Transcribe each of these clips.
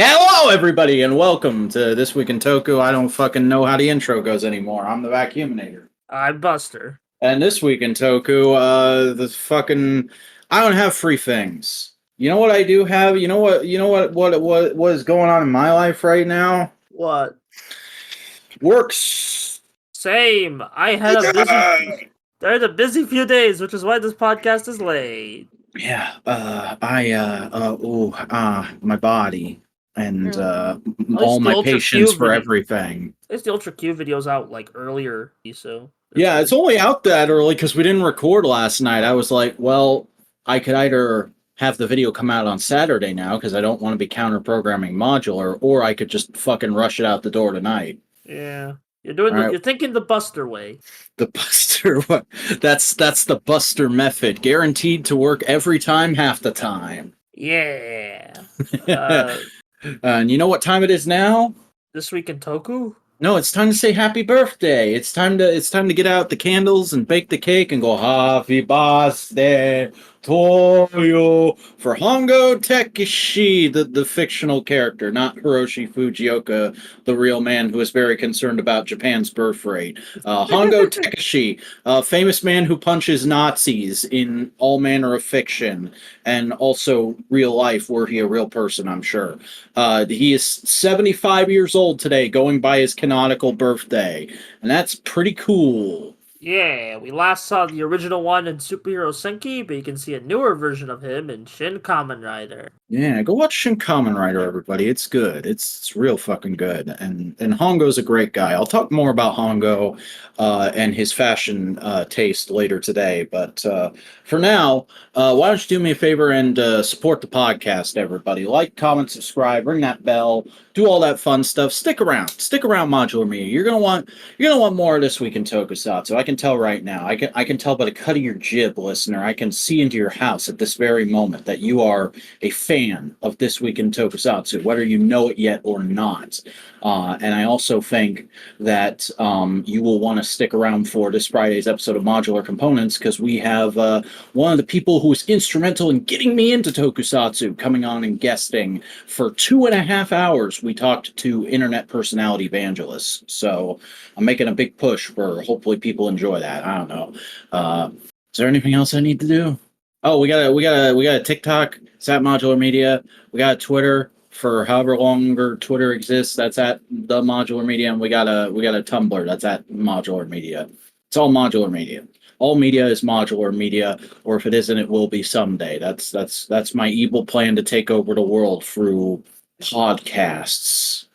Hello, everybody, and welcome to This Week in Toku. I don't fucking know how the intro goes anymore. I'm the Vacuuminator. I'm Buster. And this week in Toku, I don't have free things. You know what I do have? You know what is going on in my life right now? What? Works. Same. I had a busy. There's a busy few days, which is why this podcast is late. Yeah. My body and all my patience for everything. There's the Ultra Q videos out like earlier, so. Yeah, it's only out that early because we didn't record last night. I was like, well, I could either have the video come out on Saturday now because I don't want to be counter-programming Modular, or I could just fucking rush it out the door tonight. Yeah, you're thinking the Buster way. The Buster, what? That's the Buster method, guaranteed to work every time, half the time. Yeah. And you know what time it is now? This Week in Toku? No, it's time to say happy birthday. It's time to get out the candles and bake the cake and go happy birthday to you for Hongo Takeshi, the fictional character, not Hiroshi Fujioka, the real man who is very concerned about Japan's birth rate. Hongo Takeshi, a famous man who punches Nazis in all manner of fiction and also real life, were he a real person, I'm sure. He is 75 years old today, going by his canonical birthday, and that's pretty cool. Yeah, we last saw the original one in Superhero Senki, but you can see a newer version of him in Shin Kamen Rider. Yeah, go watch Shin Kamen Rider, everybody. It's good. It's real fucking good. And Hongo's a great guy. I'll talk more about Hongo and his fashion taste later today. But for now, why don't you do me a favor and support the podcast, everybody? Like, comment, subscribe, ring that bell, do all that fun stuff. Stick around, Modular Media. You're gonna want more of This Week in Tokusatsu. I can tell right now. I can tell by the cut of your jib, listener. I can see into your house at this very moment that you are a fan of This Week in Tokusatsu, whether you know it yet or not. And I also think that you will want to stick around for this Friday's episode of Modular Components, because we have one of the people who was instrumental in getting me into Tokusatsu coming on and guesting for 2.5 hours. We talked to internet personality evangelists. So I'm making a big push for hopefully people enjoy that. I don't know. Is there anything else I need to do? Oh, we got a TikTok. It's at Modular Media. We got a Twitter for however longer Twitter exists. That's at the Modular Media, and we got a Tumblr. That's at Modular Media. It's all Modular Media. All media is Modular Media, or if it isn't, it will be someday. That's my evil plan to take over the world through podcasts.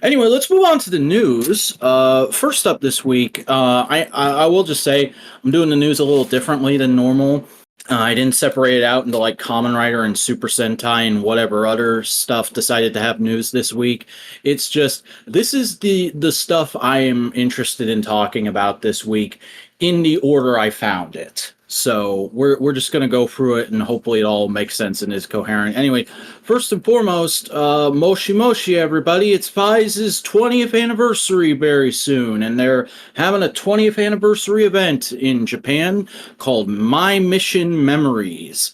Anyway, let's move on to the news. First up this week, I will just say I'm doing the news a little differently than normal. I didn't separate it out into like Kamen Rider and Super Sentai and whatever other stuff decided to have news this week. It's just, this is the stuff I am interested in talking about this week in the order I found it. So we're just going to go through it and hopefully it all makes sense and is coherent. Anyway, first and foremost, Moshi Moshi, everybody. It's Faiz's 20th anniversary very soon, and they're having a 20th anniversary event in Japan called My Mission Memories.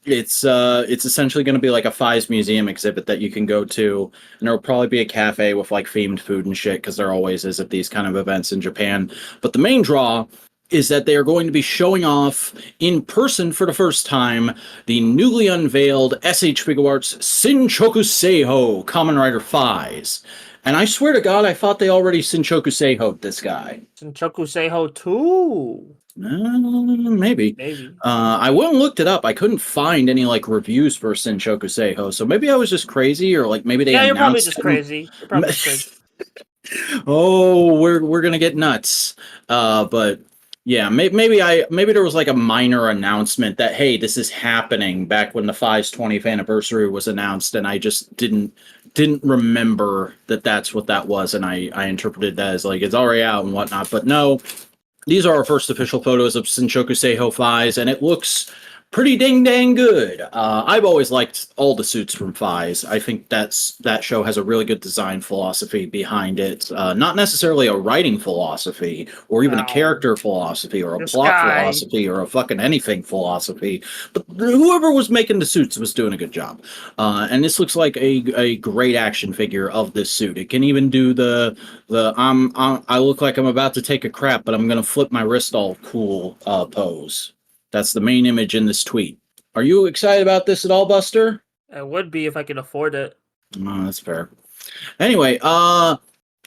It's essentially going to be like a Faiz museum exhibit that you can go to, and there'll probably be a cafe with like themed food and shit, because there always is at these kind of events in Japan. But the main draw is that they are going to be showing off in person for the first time the newly unveiled SH Figuarts Shinchoku Seiho Kamen Rider Faiz. And I swear to God, I thought they already Shinchoku Seiho'd this guy. Shinchoku Seiho 2? Maybe. I went and looked it up. I couldn't find any like reviews for Shinchoku Seiho, so maybe I was just crazy, or like maybe they announced. You're probably just crazy. You're probably just crazy. Oh, we're gonna get nuts. But yeah, maybe there was like a minor announcement that, hey, this is happening, back when the Faiz 20th anniversary was announced, and I just didn't remember that that's what that was, and I interpreted that as like it's already out and whatnot. But no, these are our first official photos of Shinchoku Seiho Faiz, and it looks pretty dang good. I've always liked all the suits from Faiz. I think that show has a really good design philosophy behind it. Not necessarily a writing philosophy, or even a Wow. character philosophy, or a This plot guy. philosophy, or a fucking anything philosophy. But whoever was making the suits was doing a good job. And this looks like a great action figure of this suit. It can even do I look like I'm about to take a crap, but I'm gonna flip my wrist all cool pose. That's the main image in this tweet. Are you excited about this at all, Buster? It would be if I could afford it. Oh, that's fair. Anyway,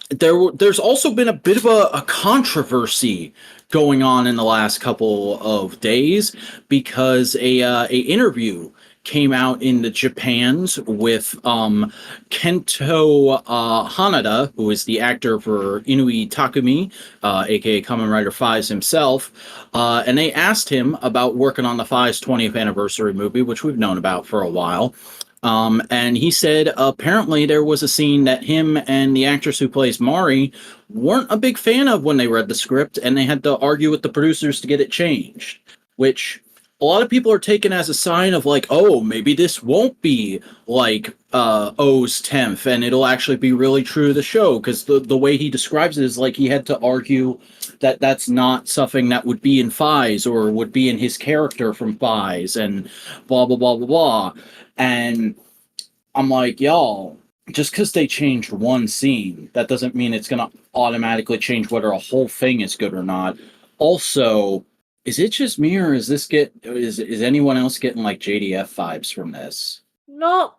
there's also been a bit of a controversy going on in the last couple of days because a interview came out in the Japans with Kento Hanada, who is the actor for Inui Takumi, aka Kamen Rider Faiz himself, and they asked him about working on the Faiz 20th anniversary movie, which we've known about for a while. And he said apparently there was a scene that him and the actress who plays Mari weren't a big fan of when they read the script, and they had to argue with the producers to get it changed, which a lot of people are taking as a sign of like, oh, maybe this won't be like O's 10th, and it'll actually be really true to the show, because the way he describes it is like he had to argue that that's not something that would be in Faiz or would be in his character from Faiz, and blah, blah, blah, blah, blah. And I'm like, y'all, just because they changed one scene, that doesn't mean it's going to automatically change whether a whole thing is good or not. Also, is it just me, or is anyone else getting like JDF vibes from this? No,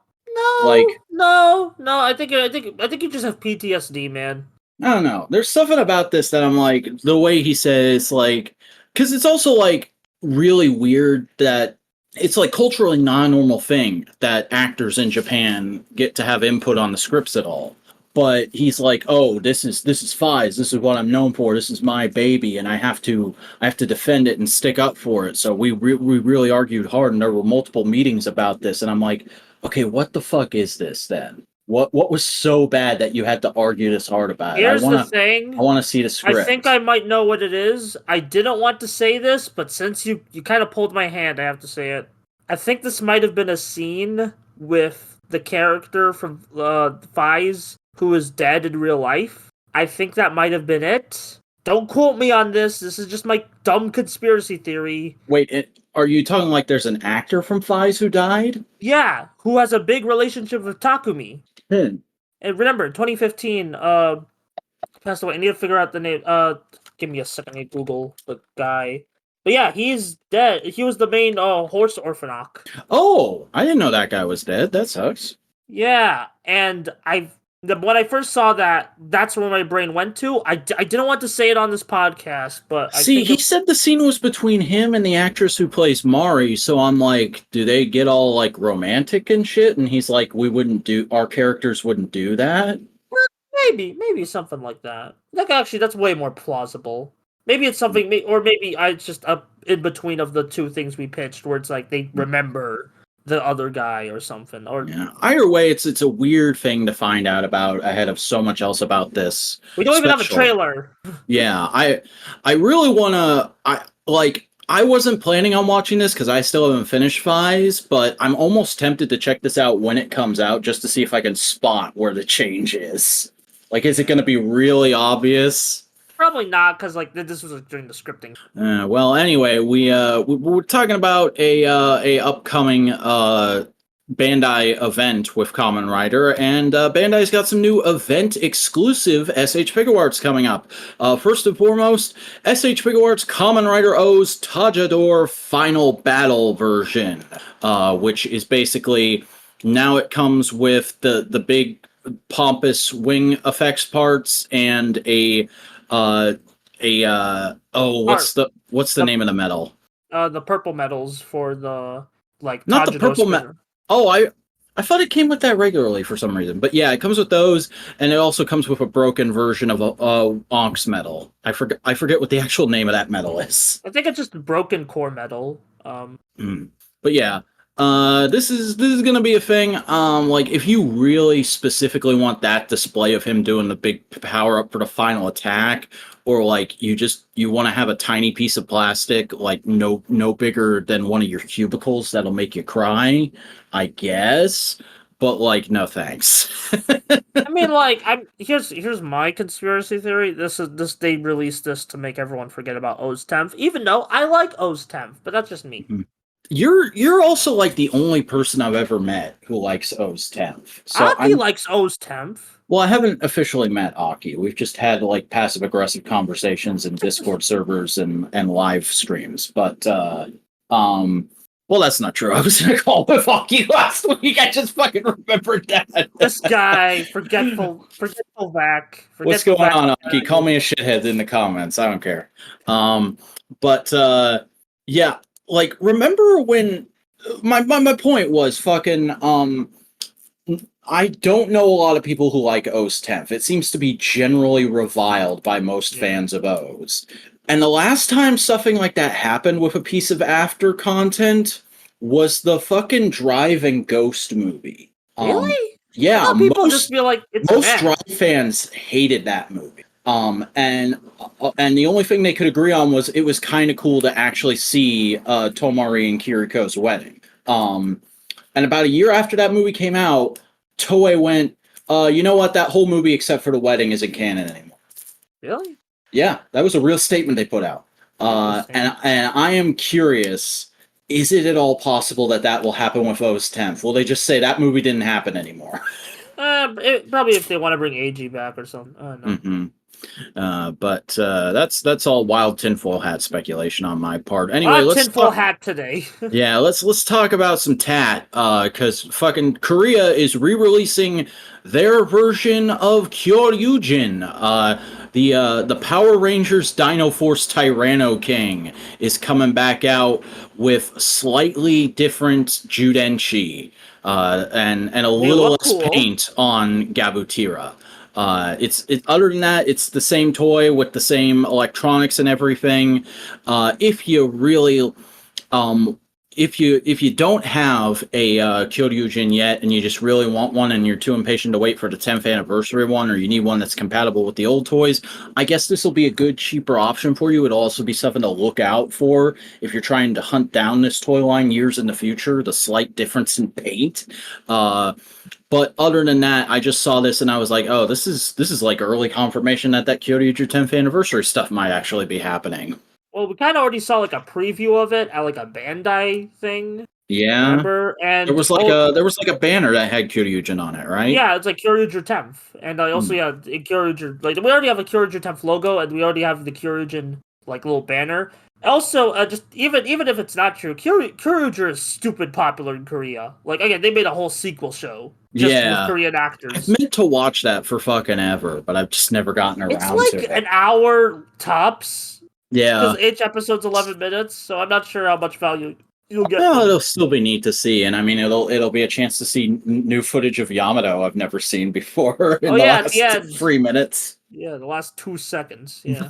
Like, no. I think you just have PTSD, man. I don't know. There's something about this that I'm like, the way he says, like, because it's also like really weird that it's like culturally non-normal thing that actors in Japan get to have input on the scripts at all. But he's like, oh, this is Faiz. This is what I'm known for. This is my baby, and I have to defend it and stick up for it. So we really argued hard, and there were multiple meetings about this. And I'm like, okay, what the fuck is this then? What was so bad that you had to argue this hard about it? Here's the thing. I want to see the script. I think I might know what it is. I didn't want to say this, but since you kind of pulled my hand, I have to say it. I think this might have been a scene with the character from Faiz who is dead in real life. I think that might have been it. Don't quote me on this. This is just my dumb conspiracy theory. Wait, are you talking like there's an actor from Faiz who died? Yeah, who has a big relationship with Takumi. And remember, in 2015, passed away. I need to figure out the name. Give me a second. I need to Google the guy. But yeah, he's dead. He was the main horse orphanok. Oh, I didn't know that guy was dead. That sucks. Yeah, and when I first saw that, that's where my brain went to. I didn't want to say it on this podcast, but he said the scene was between him and the actress who plays Mari, so I'm like, do they get all like romantic and shit? And he's like, our characters wouldn't do that? Maybe something like that. Like, actually, that's way more plausible. Maybe it's something, or maybe it's just up in between of the two things we pitched, where it's like they remember the other guy or something. Or yeah. Either way, it's a weird thing to find out about ahead of so much else about this. We don't even have a trailer. Yeah, I really want to. I wasn't planning on watching this because I still haven't finished Faiz, but I'm almost tempted to check this out when it comes out just to see if I can spot where the change is. Like, is it going to be really obvious? Probably not, because like this was during the scripting. Well, anyway, we're talking about a upcoming Bandai event with Kamen Rider, and Bandai's got some new event-exclusive SH Figuarts coming up. First and foremost, SH Figuarts Kamen Rider O's TaJaDor Final Battle version, which is basically, now it comes with the big pompous wing effects parts and what's the name of the medal? The purple medals for the not the purple medal. Oh, I thought it came with that regularly for some reason, but yeah, it comes with those, and it also comes with a broken version of a Onx medal. I forget what the actual name of that medal is. I think it's just broken core medal. But yeah, This is gonna be a thing. Like if you really specifically want that display of him doing the big power up for the final attack, or like you want to have a tiny piece of plastic, like no bigger than one of your cubicles that'll make you cry, I guess. But like, no thanks. I mean, like, here's my conspiracy theory. This they released this to make everyone forget about O's 10th, even though I like O's 10th, but that's just me. You're also like the only person I've ever met who likes O's 10th. So Aki likes O's 10th. well, I haven't officially met Aki. We've just had like passive aggressive conversations in Discord servers and live streams. But well, that's not true. I was gonna call with Aki last week. I just fucking remembered that. This guy, forgetful Vac. What's going on, Aki? Call me a shithead in the comments. I don't care. But yeah, like remember when my point was fucking I don't know a lot of people who like O's 10th. It seems to be generally reviled by most fans of O's. And the last time something like that happened with a piece of after content was the fucking Drive and Ghost movie. Really? Yeah, people just feel like it's most bad. Drive fans hated that movie. And the only thing they could agree on was it was kind of cool to actually see Tomari and Kiriko's wedding. And about a year after that movie came out, Toei went, you know what? That whole movie except for the wedding isn't canon anymore. Really? Yeah, that was a real statement they put out. And I am curious, is it at all possible that will happen with O's 10th? Will they just say that movie didn't happen anymore? Probably if they want to bring AG back or something. No. Mm-hmm. But that's all wild tinfoil hat speculation on my part. Anyway, let's tinfoil hat today. Yeah, let's talk about some tat. Because fucking Korea is re-releasing their version of Kyoryuger. The Power Rangers Dino Force Tyranno King is coming back out with slightly different Judenchi, and a little less paint on Gabutira. Other than that, it's the same toy with the same electronics and everything. If you really, if you don't have a Kyoryuger yet and you just really want one and you're too impatient to wait for the 10th anniversary one, or you need one that's compatible with the old toys, I guess this will be a good, cheaper option for you. It'll also be something to look out for if you're trying to hunt down this toy line years in the future, the slight difference in paint. But other than that, I just saw this and I was like, oh, this is like early confirmation that Kyoryuger 10th anniversary stuff might actually be happening. Well, we kind of already saw like a preview of it at like a Bandai thing. Yeah, remember? And there was like a banner that had Kyoryuger on it, right? Yeah, it's like Kyoryuger 10th, and I also have Kyoryuger. Like we already have a Kyoryuger 10th logo, and we already have the Kyoryuger like little banner. Also, just even if it's not true, Kyoryuger is stupid popular in Korea. Like again, they made a whole sequel show just with Korean actors. I've meant to watch that for fucking ever, but I've just never gotten around to it. It's like an hour tops. Yeah, because each episode's 11 minutes, so I'm not sure how much value you'll get. Well, it'll still be neat to see, and I mean, it'll be a chance to see new footage of Yamato I've never seen before in the last 3 minutes. Yeah, the last 2 seconds. Yeah.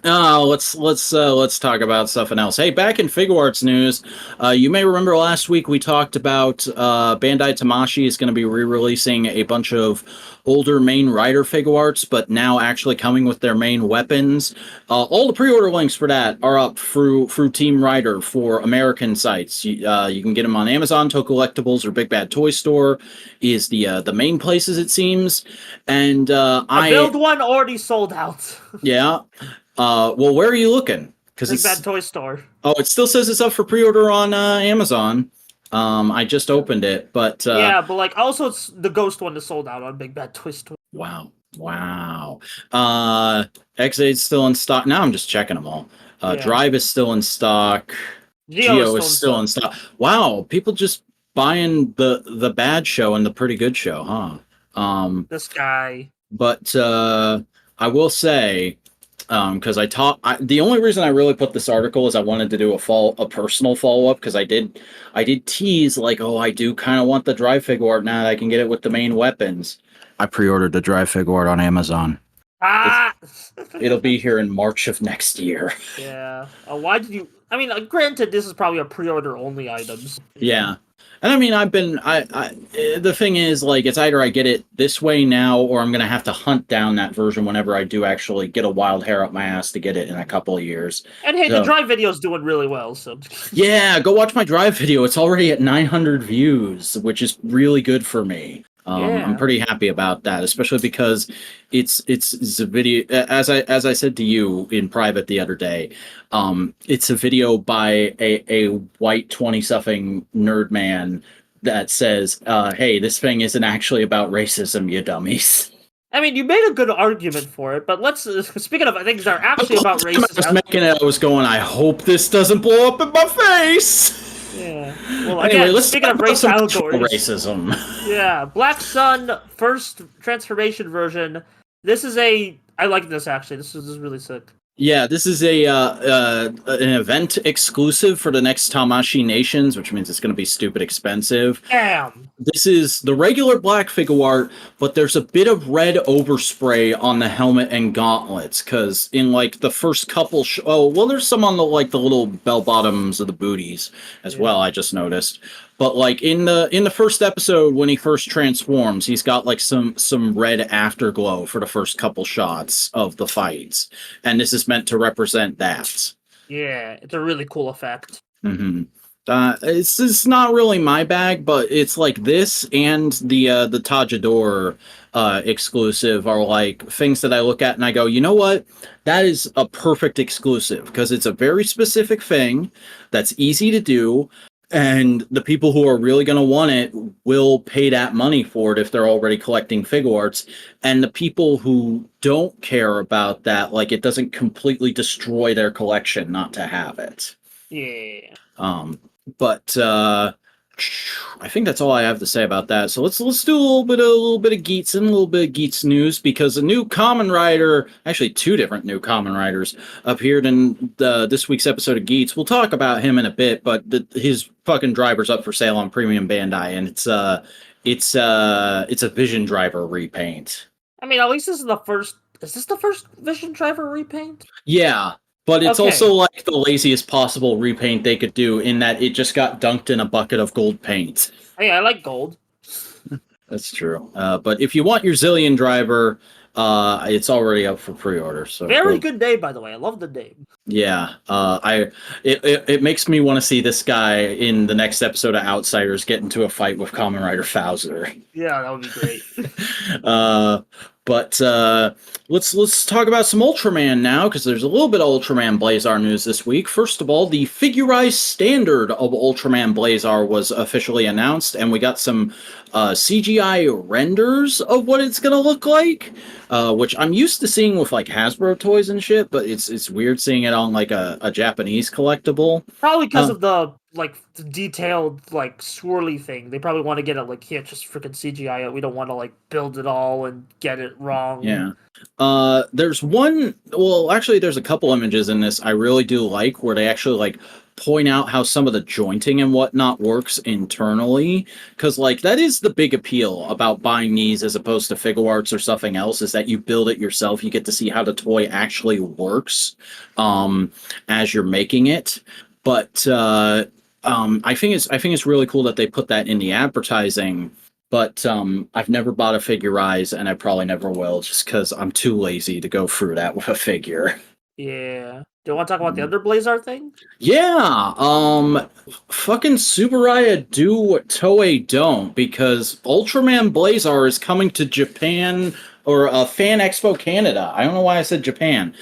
Let's talk about something else. Hey, back in Figuarts news, you may remember last week we talked about Bandai Tamashii is going to be re-releasing a bunch of older main Rider Figuarts, but now actually coming with their main weapons. All the pre-order links for that are up through Team Rider for American sites. You can get them on Amazon, Toku Collectibles, or Big Bad Toy Store is the main places, it seems. And I build one already sold out. Yeah. Well, where are you looking? Because Big Bad Toy Store. Oh, it still says it's up for pre-order on Amazon. I just opened it, but yeah, but like also it's the Ghost one is sold out on Big Bad Toy Store. Wow. X8's still in stock. Now I'm just checking them all. Drive is still in stock. Geo is still in stock. Wow, people just buying the bad show and the pretty good show, huh? This guy. But I will say, because the only reason I really put this article is I wanted to do a personal follow-up, because I did tease like, oh, I do kind of want the Drive Figuart now that I can get it with the main weapons. I pre-ordered the Drive Figuart on Amazon. It'll be here in March of next year. Yeah. Why did you? I mean, granted, this is probably a pre-order only items. Yeah. And I mean, the thing is, like, it's either I get it this way now, or I'm going to have to hunt down that version whenever I do actually get a wild hair up my ass to get it in a couple of years. And hey, So, the drive video's doing really well, so. Yeah, go watch my drive video. It's already at 900 views, which is really good for me. I'm pretty happy about that, especially because it's a video, as I said to you in private the other day. It's a video by a white 20-something nerd man that says, "Hey, this thing isn't actually about racism, you dummies." I mean, you made a good argument for it, but let's speaking of things that are actually about racism. I was making it. I was going, I hope this doesn't blow up in my face. Yeah. Well, anyway, again, let's speaking of race allegories, racism. Yeah, Black Sun first transformation version. This is I like this actually. This is really sick. Yeah, this is an event exclusive for the next Tamashii Nations, which means it's going to be stupid expensive. Damn. This is the regular black figure art, but there's a bit of red overspray on the helmet and gauntlets, because in like the first couple, there's some on the little bell bottoms of the booties as well. I just noticed. But like in the first episode, when he first transforms, he's got like some red afterglow for the first couple shots of the fights, and this is meant to represent that. Yeah, it's a really cool effect. Mm-hmm. It's not really my bag, but it's like this and the TaJaDor exclusive are like things that I look at and I go, you know what? That is a perfect exclusive because it's a very specific thing that's easy to do. And the people who are really going to want it will pay that money for it if they're already collecting figure arts. And the people who don't care about that, like it doesn't completely destroy their collection not to have it. Yeah. But I think that's all I have to say about that. So let's do a little bit of Geats and a little bit of Geats news, because a new Kamen Rider, actually two different new Kamen Riders, appeared in this week's episode of Geats. We'll talk about him in a bit, but his fucking driver's up for sale on Premium Bandai, and it's a Vision Driver repaint. I mean, at least this is the first. Is this the first Vision Driver repaint? Yeah. But it's also like the laziest possible repaint they could do in that it just got dunked in a bucket of gold paint. Hey, I like gold. That's true. But if you want your Zillion driver, it's already up for pre-order. So very good name, by the way. I love the name. Yeah. It makes me want to see this guy in the next episode of Outsiders get into a fight with Kamen Rider Faiz. Yeah, that would be great. But let's talk about some Ultraman now, because there's a little bit of Ultraman Blazar news this week. First of all, the Figureize standard of Ultraman Blazar was officially announced, and we got some CGI renders of what it's going to look like, which I'm used to seeing with like Hasbro toys and shit, but it's weird seeing it on like a Japanese collectible. Probably because of the detailed swirly thing. They probably want to get it just freaking CGI it. We don't want to build it all and get it wrong. Yeah. There's a couple images in this I really do like, where they actually point out how some of the jointing and whatnot works internally, because that is the big appeal about buying these as opposed to figure arts or something else, is that you build it yourself. You get to see how the toy actually works as you're making it. But I think it's really cool that they put that in the advertising. But I've never bought a Figureize, and I probably never will, just because I'm too lazy to go through that with a figure. Yeah. Do you want to talk about the other Blazar thing? Yeah. Fucking Tsuburaya do what Toei don't, because Ultraman Blazar is coming to Japan, or Fan Expo Canada. I don't know why I said Japan.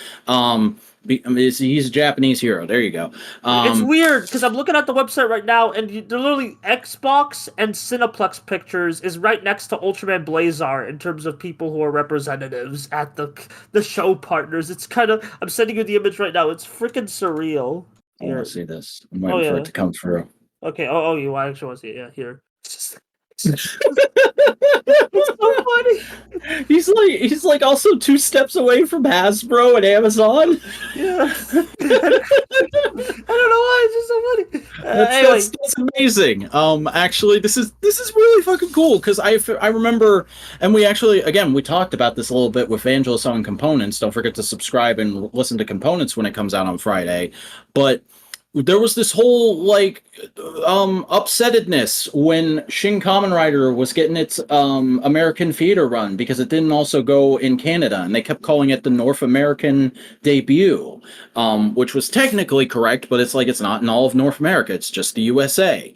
He's a Japanese hero. There you go. It's weird because I'm looking at the website right now, and they're literally Xbox and Cineplex Pictures is right next to Ultraman Blazar in terms of people who are representatives at the show partners. It's kind of, I'm sending you the image right now. It's freaking surreal. I want to see this. I'm waiting for it to come through. Okay. You actually want to see it? Yeah. Here. It's so funny. He's like also 2 steps away from Hasbro and Amazon. Yeah. I don't know why, it's just so funny. Anyway. That's amazing. Actually, this is really fucking cool, because I remember, and we talked about this a little bit with Vangelis on Components. Don't forget to subscribe and listen to Components when it comes out on Friday. But there was this whole like upsettedness when Shin Kamen Rider was getting its American theater run because it didn't also go in Canada, and they kept calling it the North American debut, which was technically correct, but it's like it's not in all of North America, it's just the USA.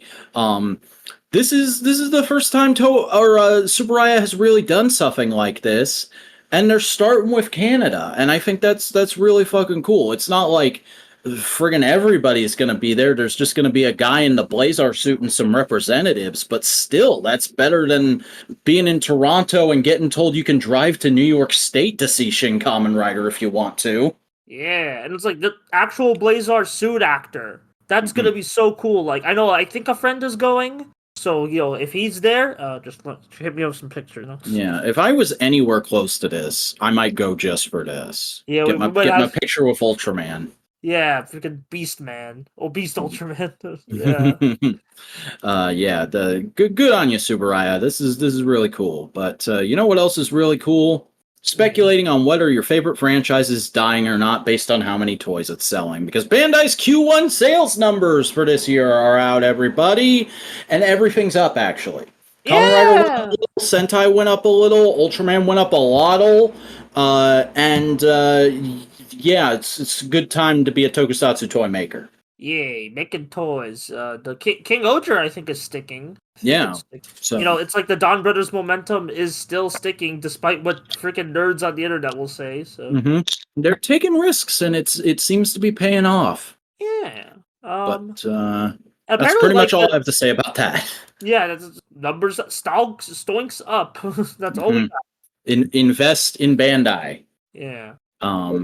This is the first time Tsuburaya has really done something like this, and they're starting with Canada, and I think that's really fucking cool. It's not like friggin' everybody's gonna be there. There's just gonna be a guy in the Blazar suit and some representatives, but still, that's better than being in Toronto and getting told you can drive to New York State to see Shin Kamen Rider if you want to. Yeah, and it's like the actual Blazar suit actor. That's gonna be so cool. Like, I think a friend is going. So, if he's there, just hit me with some pictures. Huh? Yeah, if I was anywhere close to this, I might go just for this. Yeah, get my picture with Ultraman. Yeah, freaking Beast Man. Oh, Beast Ultraman. Yeah. Yeah, the good on you, Tsuburaya. This is really cool. But you know what else is really cool? Speculating on whether your favorite franchise is dying or not based on how many toys it's selling. Because Bandai's Q1 sales numbers for this year are out, everybody. And everything's up, actually. Kamen Rider went up a little, Sentai went up a little, Ultraman went up a lot. Yeah, it's a good time to be a tokusatsu toy maker. Yay, making toys. The King-Ohger, I think, is sticking. Yeah. So it's like the Don Brothers momentum is still sticking, despite what freaking nerds on the internet will say. So they're taking risks, and it seems to be paying off. Yeah. But that's pretty much all I have to say about that. Yeah, that's numbers stoinks up. That's all we got. Invest in Bandai. Yeah.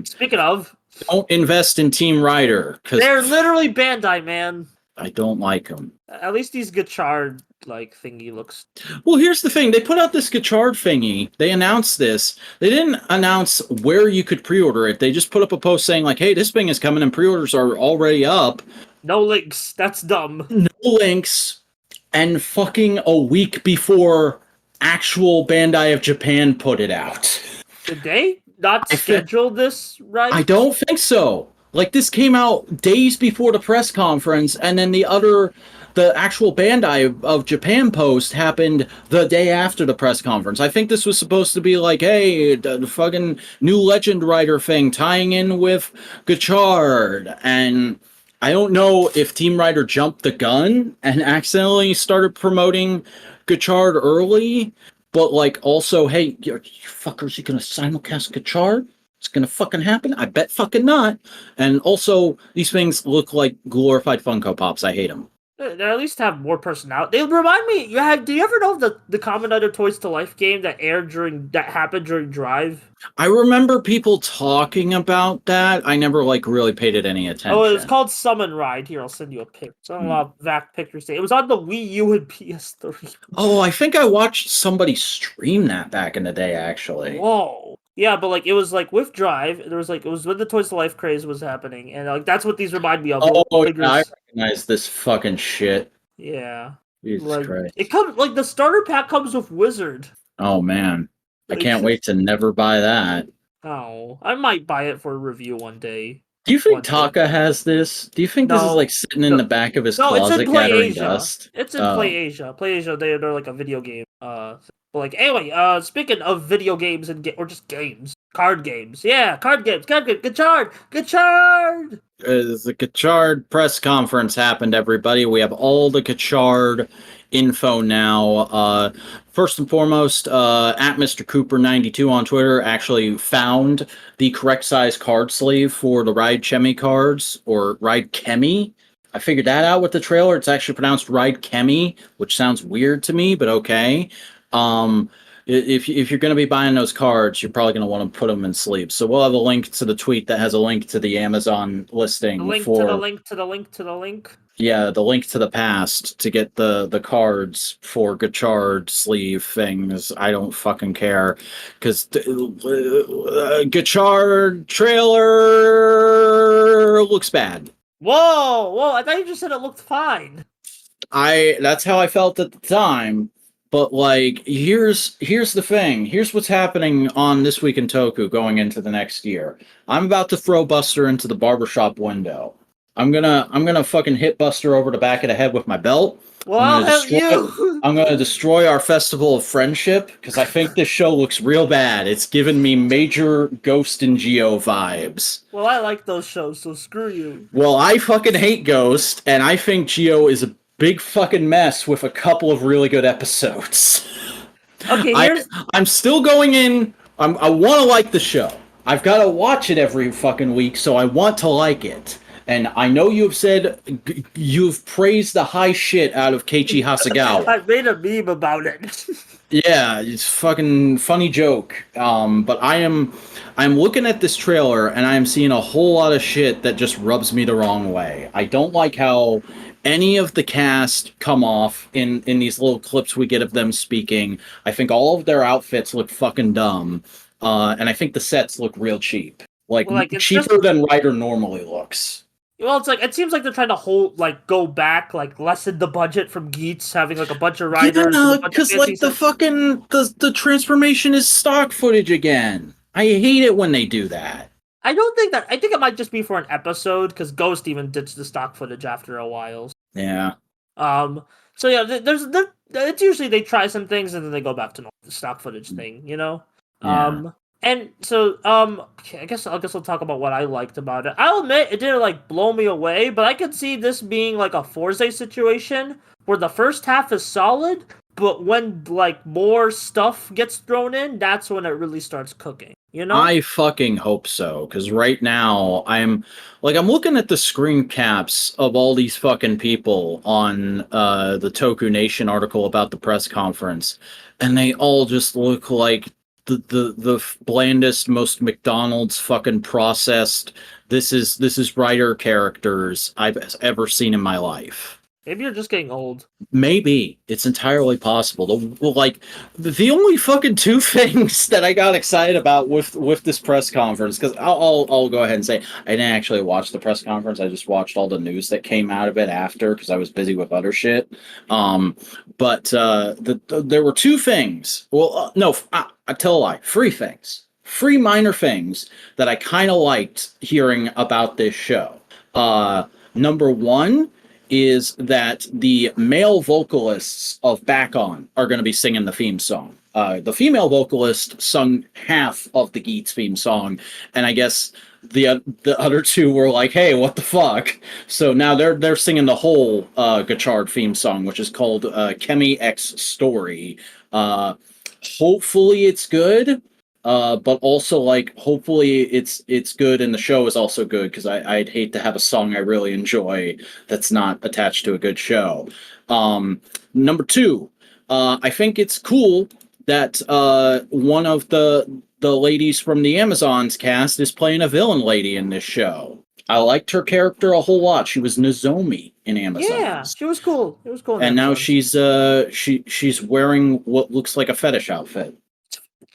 Speaking of, don't invest in Team Rider because they're literally Bandai, man. I don't like them. At least these Gotchard thingy looks. Well, here's the thing: they put out this Gotchard thingy. They announced this. They didn't announce where you could pre-order it. They just put up a post saying like, "Hey, this thing is coming, and pre-orders are already up." No links. That's dumb. No links, and fucking a week before actual Bandai of Japan put it out. Did they not schedule this right? I don't think so. Like, this came out days before the press conference, and then the actual Bandai of Japan post happened the day after the press conference. I think this was supposed to be like, hey, the fucking new Legend Rider thing tying in with Gotchard. And I don't know if Team Rider jumped the gun and accidentally started promoting Gotchard early, but also, hey, you fuckers, you gonna simulcast Gotchard? It's gonna fucking happen? I bet fucking not. And also, these things look like glorified Funko Pops. I hate them. They at least have more personality. They remind me. Do you ever know the Kamen Rider Toys to Life game that happened during Drive? I remember people talking about that. I never really paid it any attention. Oh, it's called Summon Ride. Here, I'll send you a pic. It's on a lot of Vac pictures. It was on the Wii U and PS3. Oh, I think I watched somebody stream that back in the day, actually. Whoa. Yeah, but it was with Drive. There was it was when the Toys to Life craze was happening, and that's what these remind me of. Oh, yeah, I recognize this fucking shit. Yeah. Jesus Christ. It comes the starter pack comes with Wizard. Oh man, I can't wait to never buy that. Oh, I might buy it for a review one day. Do you think Taka has this? Do you think this is sitting in the back of his closet gathering dust? It's in Play Asia. Play Asia, they're like a video game. Anyway, speaking of video games or just games, card games. Yeah, card games. Gotchard. The Gotchard Press Conference happened, everybody. We have all the Gotchard info now. First and foremost, at Mr. Cooper92 on Twitter actually found the correct size card sleeve for the Ride Chemy cards, or Ride Chemy. I figured that out with the trailer. It's actually pronounced Ride Chemy, which sounds weird to me, but okay. If you're going to be buying those cards, you're probably going to want to put them in sleeves. So we'll have a link to the tweet that has a link to the Amazon listing. The link to the link. Yeah, the link to the past to get the cards for Gotchard sleeve things. I don't fucking care, because Gotchard trailer looks bad. Whoa! I thought you just said it looked fine. That's how I felt at the time. But here's the thing. Here's what's happening on This Week in Toku going into the next year. I'm about to throw Buster into the barbershop window. I'm gonna fucking hit Buster over the back of the head with my belt. Well, I'm I'll gonna have destroy. you. I'm gonna destroy our festival of friendship because I think this show looks real bad. It's giving me major Ghost and Geo vibes. Well, I like those shows, so screw you. Well, I fucking hate Ghost, and I think Geo is a big fucking mess with a couple of really good episodes. Okay, I here's I'm still going in. I want to like the show. I've got to watch it every fucking week, so I want to like it. And I know you've said you've praised the high shit out of Keiichi Hasegawa. I made a meme about it. Yeah, it's fucking funny joke. But I'm looking at this trailer and I am seeing a whole lot of shit that just rubs me the wrong way. I don't like how any of the cast come off in these little clips we get of them speaking. I think all of their outfits look fucking dumb. And I think the sets look real cheap. Like, Well, like, it's cheaper just- than Rider normally looks. Well, it's like it seems like they're trying to go back, like lessen the budget from Geats having like a bunch of riders. Yeah, because like the fucking the transformation is stock footage again. I hate it when they do that. I don't think that. I think it might just be for an episode because Ghost even ditched the stock footage after a while. Yeah. So yeah, it's usually they try some things and then they go back to the stock footage thing, you know. Yeah. And so I guess I'll talk about what I liked about it. I'll admit it didn't like blow me away, but I could see this being like a Forza situation where the first half is solid, but when like more stuff gets thrown in, that's when it really starts cooking. You know? I fucking hope so, because right now I'm looking at the screen caps of all these fucking people on the Toku Nation article about the press conference, and they all just look like the blandest, most McDonald's fucking processed. This is writer characters I've ever seen in my life. Maybe you're just getting old. Maybe. It's entirely possible. The only fucking two things that I got excited about with this press conference, because I'll go ahead and say I didn't actually watch the press conference. I just watched all the news that came out of it after because I was busy with other shit. But there were two things. Well, no, I tell a lie. Three things. Three minor things that I kind of liked hearing about this show. Number one is that the male vocalists of Back On are going to be singing the theme song. The female vocalist sung half of the Geats theme song, and I guess the other two were like, "Hey, what the fuck?" So now they're singing the whole Gotchard theme song, which is called Chemy X Story. Hopefully, it's good. But also, like, hopefully it's good and the show is also good, because I'd hate to have a song I really enjoy that's not attached to a good show. Number two, I think it's cool that one of the ladies from the Amazons cast is playing a villain lady in this show. I liked her character a whole lot. She was Nozomi in Amazons. Yeah, she was cool. It was cool. And now she's wearing what looks like a fetish outfit.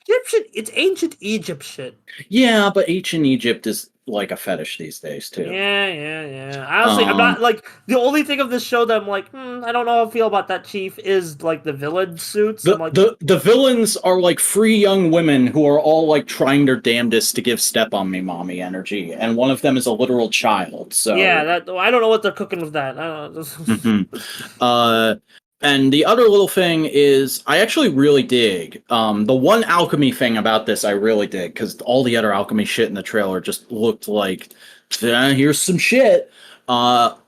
Egyptian, it's ancient Egypt shit. Yeah, but ancient Egypt is like a fetish these days too. Yeah. Honestly, I'm not like the only thing of this show that I'm like, I don't know how I feel about that chief is like the villain suits. The villains are like three young women who are all like trying their damnedest to give step on me mommy energy, and one of them is a literal child. So yeah, I don't know what they're cooking with that. I don't know. And the other little thing is, I actually really dig the one alchemy thing about this. I really dig, because all the other alchemy shit in the trailer just looked like, here's some shit.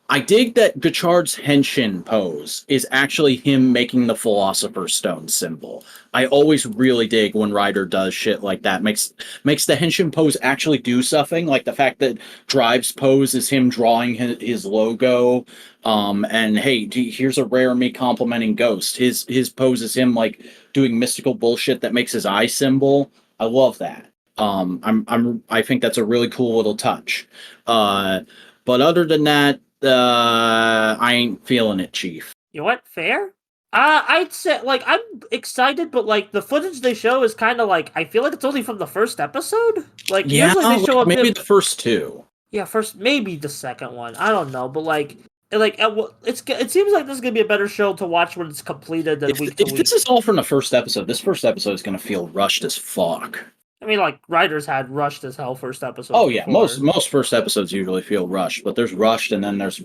I dig that Gotchard's henshin pose is actually him making the Philosopher's Stone symbol. I always really dig when Ryder does shit like that. Makes the henshin pose actually do something. Like the fact that Drive's pose is him drawing his logo. And hey, here's a rare me complimenting Ghost. His pose is him like doing mystical bullshit that makes his eye symbol. I love that. I think that's a really cool little touch. But other than that, I ain't feeling it, Chief. You know what? Fair? I'd say, like, I'm excited, but, like, the footage they show is kind of, like, I feel like it's only from the first episode. Like, yeah, usually they show up maybe the first two. Yeah, maybe the second one. I don't know, but, like, it seems like this is going to be a better show to watch when it's completed than week to week. If this is all from the first episode, this first episode is going to feel rushed as fuck. I mean, like, writers had rushed as hell first episodes. Oh yeah, before. most first episodes usually feel rushed, but there's rushed and then there's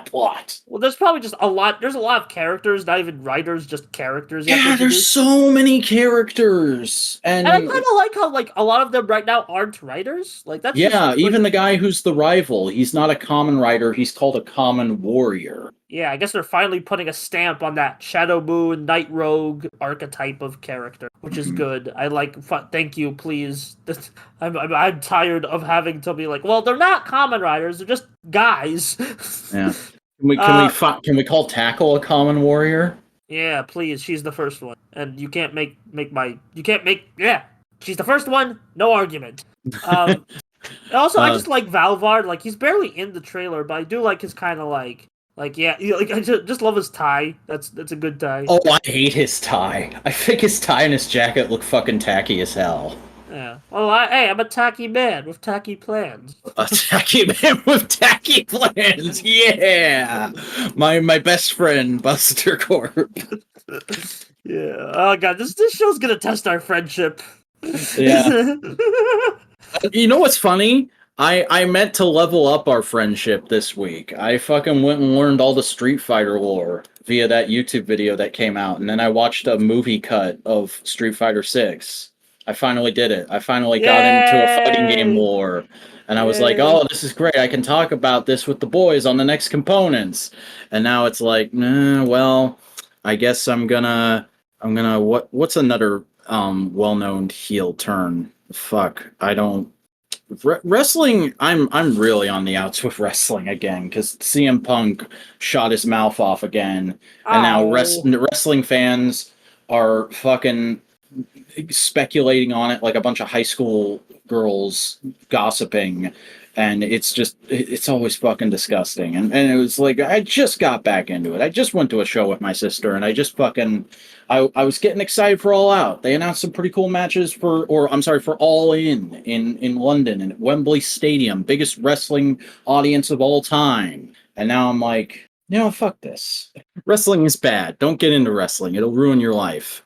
plot. Well, there's probably just a lot. There's a lot of characters, not even writers, just characters. Yeah, there's so many characters, and I kind of like how like a lot of them right now aren't writers. Like that's even the guy who's the rival, he's not a Kamen Rider. He's called a Kamen Warrior. Yeah, I guess they're finally putting a stamp on that Shadow Moon, Night Rogue archetype of character, which is good. I like. Thank you, please. I'm tired of having to be like, well, they're not Kamen Riders. They're just guys. Yeah. Can we call Tackle a Kamen Warrior? Yeah, please. She's the first one, and you can't make yeah. She's the first one. No argument. Also, I just like Valvard. Like he's barely in the trailer, but I do like his kind of like yeah. Like I just love his tie. That's a good tie. Oh, I hate his tie. I think his tie and his jacket look fucking tacky as hell. Yeah. Well, I'm a tacky man with tacky plans. A tacky man with tacky plans. Yeah. My best friend, Buster Corp. Yeah. Oh god, this show's gonna test our friendship. Yeah. You know what's funny? I meant to level up our friendship this week. I fucking went and learned all the Street Fighter lore via that YouTube video that came out, and then I watched a movie cut of Street Fighter 6. I finally did it. I finally got into a fighting game lore. And I was like, oh, this is great. I can talk about this with the boys on the next components. And now it's like, well, I guess I'm gonna what's another well-known heel turn? Fuck. I don't wrestling, I'm really on the outs with wrestling again because CM Punk shot his mouth off again. And now wrestling fans are fucking speculating on it like a bunch of high school girls gossiping, and it's always fucking disgusting. And it was like I just got back into it. I just went to a show with my sister, and I just fucking I was getting excited for All Out. They announced some pretty cool matches for All in London and at Wembley Stadium, biggest wrestling audience of all time. And now I'm like, fuck this. Wrestling is bad. Don't get into wrestling. It'll ruin your life.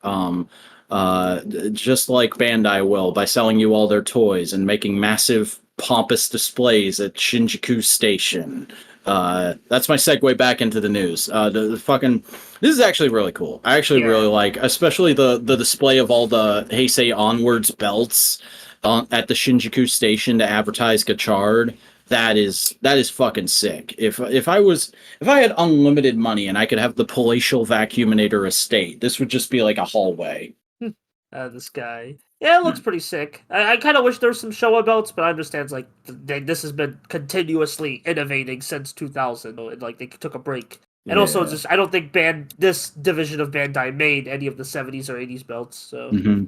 Just like Bandai will by selling you all their toys and making massive pompous displays at Shinjuku Station. That's my segue back into the news. This is actually really cool. I actually really like, especially the display of all the Heisei Onwards belts at the Shinjuku Station to advertise Gotchard. That is fucking sick. If I had unlimited money and I could have the palatial vacuuminator estate, this would just be like a hallway. This guy. Yeah, it looks pretty sick. I kind of wish there was some Showa belts, but I understand like this has been continuously innovating since 2000. Like they took a break, and also just I don't think this division of Bandai made any of the 70s or 80s belts. So. Mm-hmm.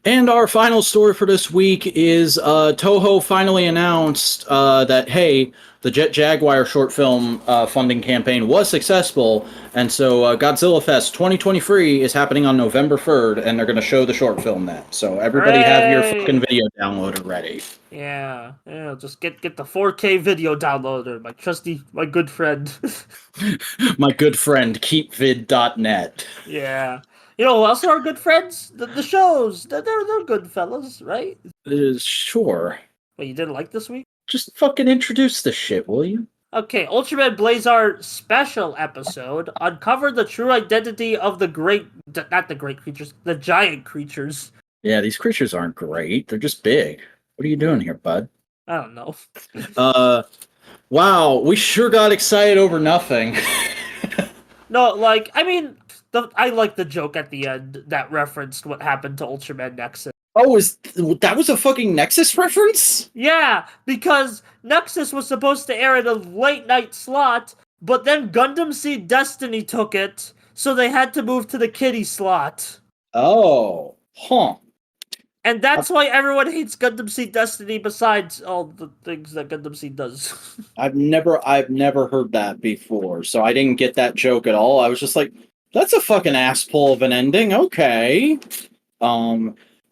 And our final story for this week is Toho finally announced that, hey, the Jet Jaguar short film funding campaign was successful, and so Godzilla Fest 2023 is happening on November 3rd, and they're going to show the short film then. So everybody have your fucking video downloader ready. Yeah, just get the 4K video downloader, my good friend. My good friend, keepvid.net. Yeah. You know who else are good friends? The shows. They're good fellas, right? Sure. Wait, you didn't like this week? Just fucking introduce the shit, will you? Okay, Ultraman Blazar special episode uncovered the true identity of the giant creatures. Yeah, these creatures aren't great. They're just big. What are you doing here, bud? I don't know. Wow, we sure got excited over nothing. No, like, I mean, I like the joke at the end that referenced what happened to Ultraman Nexus. Oh, that was a fucking Nexus reference? Yeah, because Nexus was supposed to air in a late night slot, but then Gundam Seed Destiny took it, so they had to move to the kiddie slot. Oh, huh. And that's why everyone hates Gundam Seed Destiny besides all the things that Gundam Seed does. I've never heard that before, so I didn't get that joke at all. I was just like, that's a fucking ass pull of an ending, okay.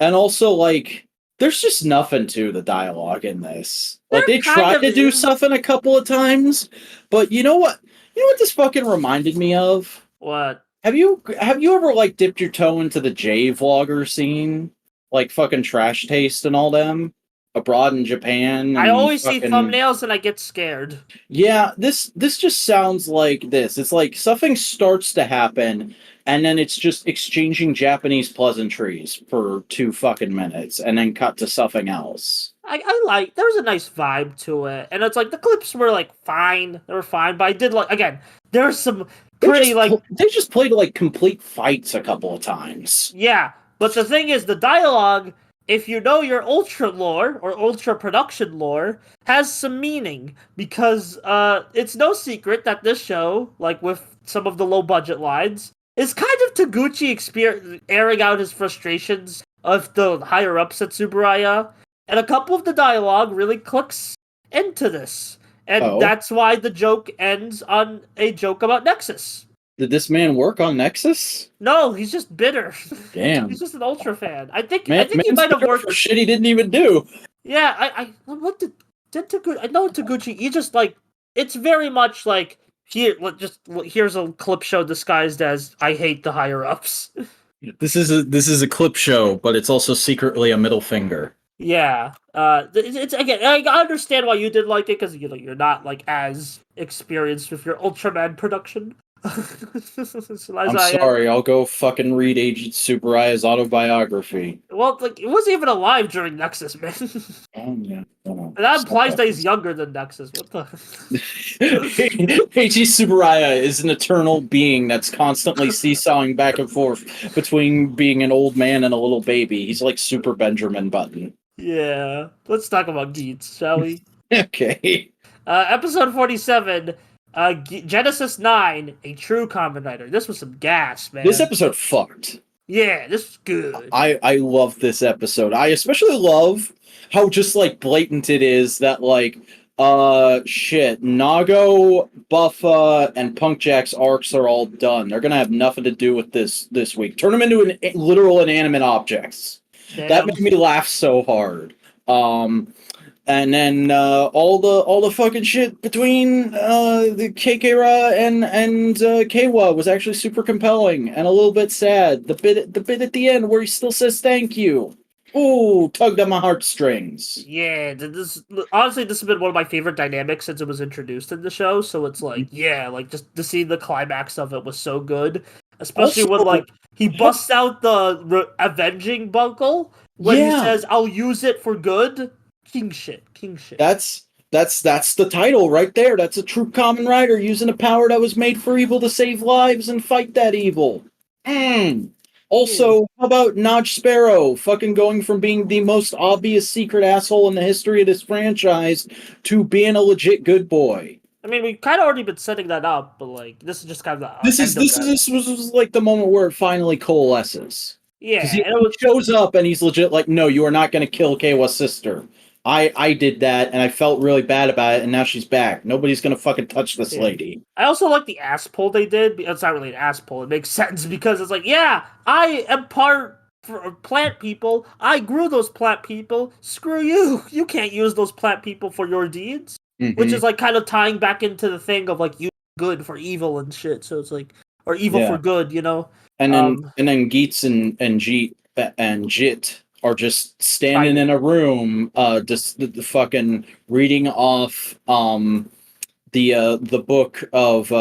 And also, like, there's just nothing to the dialogue in this. Like, they tried to do something a couple of times, but you know what? You know what this fucking reminded me of? What? Have you ever like dipped your toe into the J vlogger scene, like fucking Trash Taste and all them abroad in Japan I and always see fucking thumbnails and I get scared. yeah. This just sounds like this. It's like something starts to happen, and then it's just exchanging Japanese pleasantries for 2 fucking minutes, and then cut to something else. I like there's a nice vibe to it, and it's like the clips were like fine, they were fine, but I did like again. There's some pretty like They just played like complete fights a couple of times. yeah, but the thing is, the dialogue, if you know your Ultra lore or Ultra production lore, has some meaning because it's no secret that this show, like with some of the low budget lines, is kind of Taguchi airing out his frustrations of the higher ups at Tsuburaya, and a couple of the dialogue really clicks into this, and Oh, that's why the joke ends on a joke about Nexus. did this man work on Nexus? No, he's just bitter. Damn. He's just an Ultra fan. I think he Man's might have bitter worked. for shit he didn't even do. Yeah, what did Taguchi? I know Taguchi. He just like it's very much like here's a clip show disguised as I hate the higher ups. This is a clip show, but it's also secretly a middle finger. Yeah, it's again. I understand why you did like it because you're not like as experienced with your Ultraman production. I'm sorry, I'll go fucking read Agent Superaya's autobiography. Well, like he wasn't even alive during Nexus, man. Oh yeah. And that implies that he's younger than Nexus. What the? Agent Tsuburaya is an eternal being that's constantly seesawing back and forth between being an old man and a little baby. He's like Super Benjamin Button. Yeah. Let's talk about Geats, shall we? Okay. Episode 47, Genesis 9, A True Kamen Rider. This was some gas, man. This episode fucked. Yeah, this was good. I love this episode. I especially love how just like blatant it is that like shit, Nago, Buffa, and Punkjack's arcs are all done. They're gonna have nothing to do with this week. Turn them into literal inanimate objects. Damn. That made me laugh so hard. And then all the fucking shit between the Keikera and Keiwa was actually super compelling and a little bit sad. The bit at the end where he still says thank you. Ooh, tugged at my heartstrings. Yeah, this honestly, this has been one of my favorite dynamics since it was introduced in the show. So it's like, yeah, like just to see the climax of it was so good, especially when like he busts out the avenging buckle when he says, "I'll use it for good." King shit. That's the title right there. That's a true Kamen Rider using a power that was made for evil to save lives and fight that evil. Also, how about Notch Sparrow fucking going from being the most obvious secret asshole in the history of this franchise to being a legit good boy? I mean, we kind of already been setting that up, but like this is just kind of This was like the moment where it finally coalesces. Yeah, he shows up and he's legit like, no, you are not going to kill Keiwa's sister. I did that and I felt really bad about it, and now she's back. Nobody's gonna fucking touch this lady. I also like the ass pull they did. It's not really an ass pull. It makes sense because it's like, yeah, I am part for plant people. I grew those plant people. Screw you. You can't use those plant people for your deeds. Which is like kind of tying back into the thing of like you good for evil and shit. So it's like, or evil for good, you know. And then Geets and Jit are just standing in a room, just the fucking reading off the book of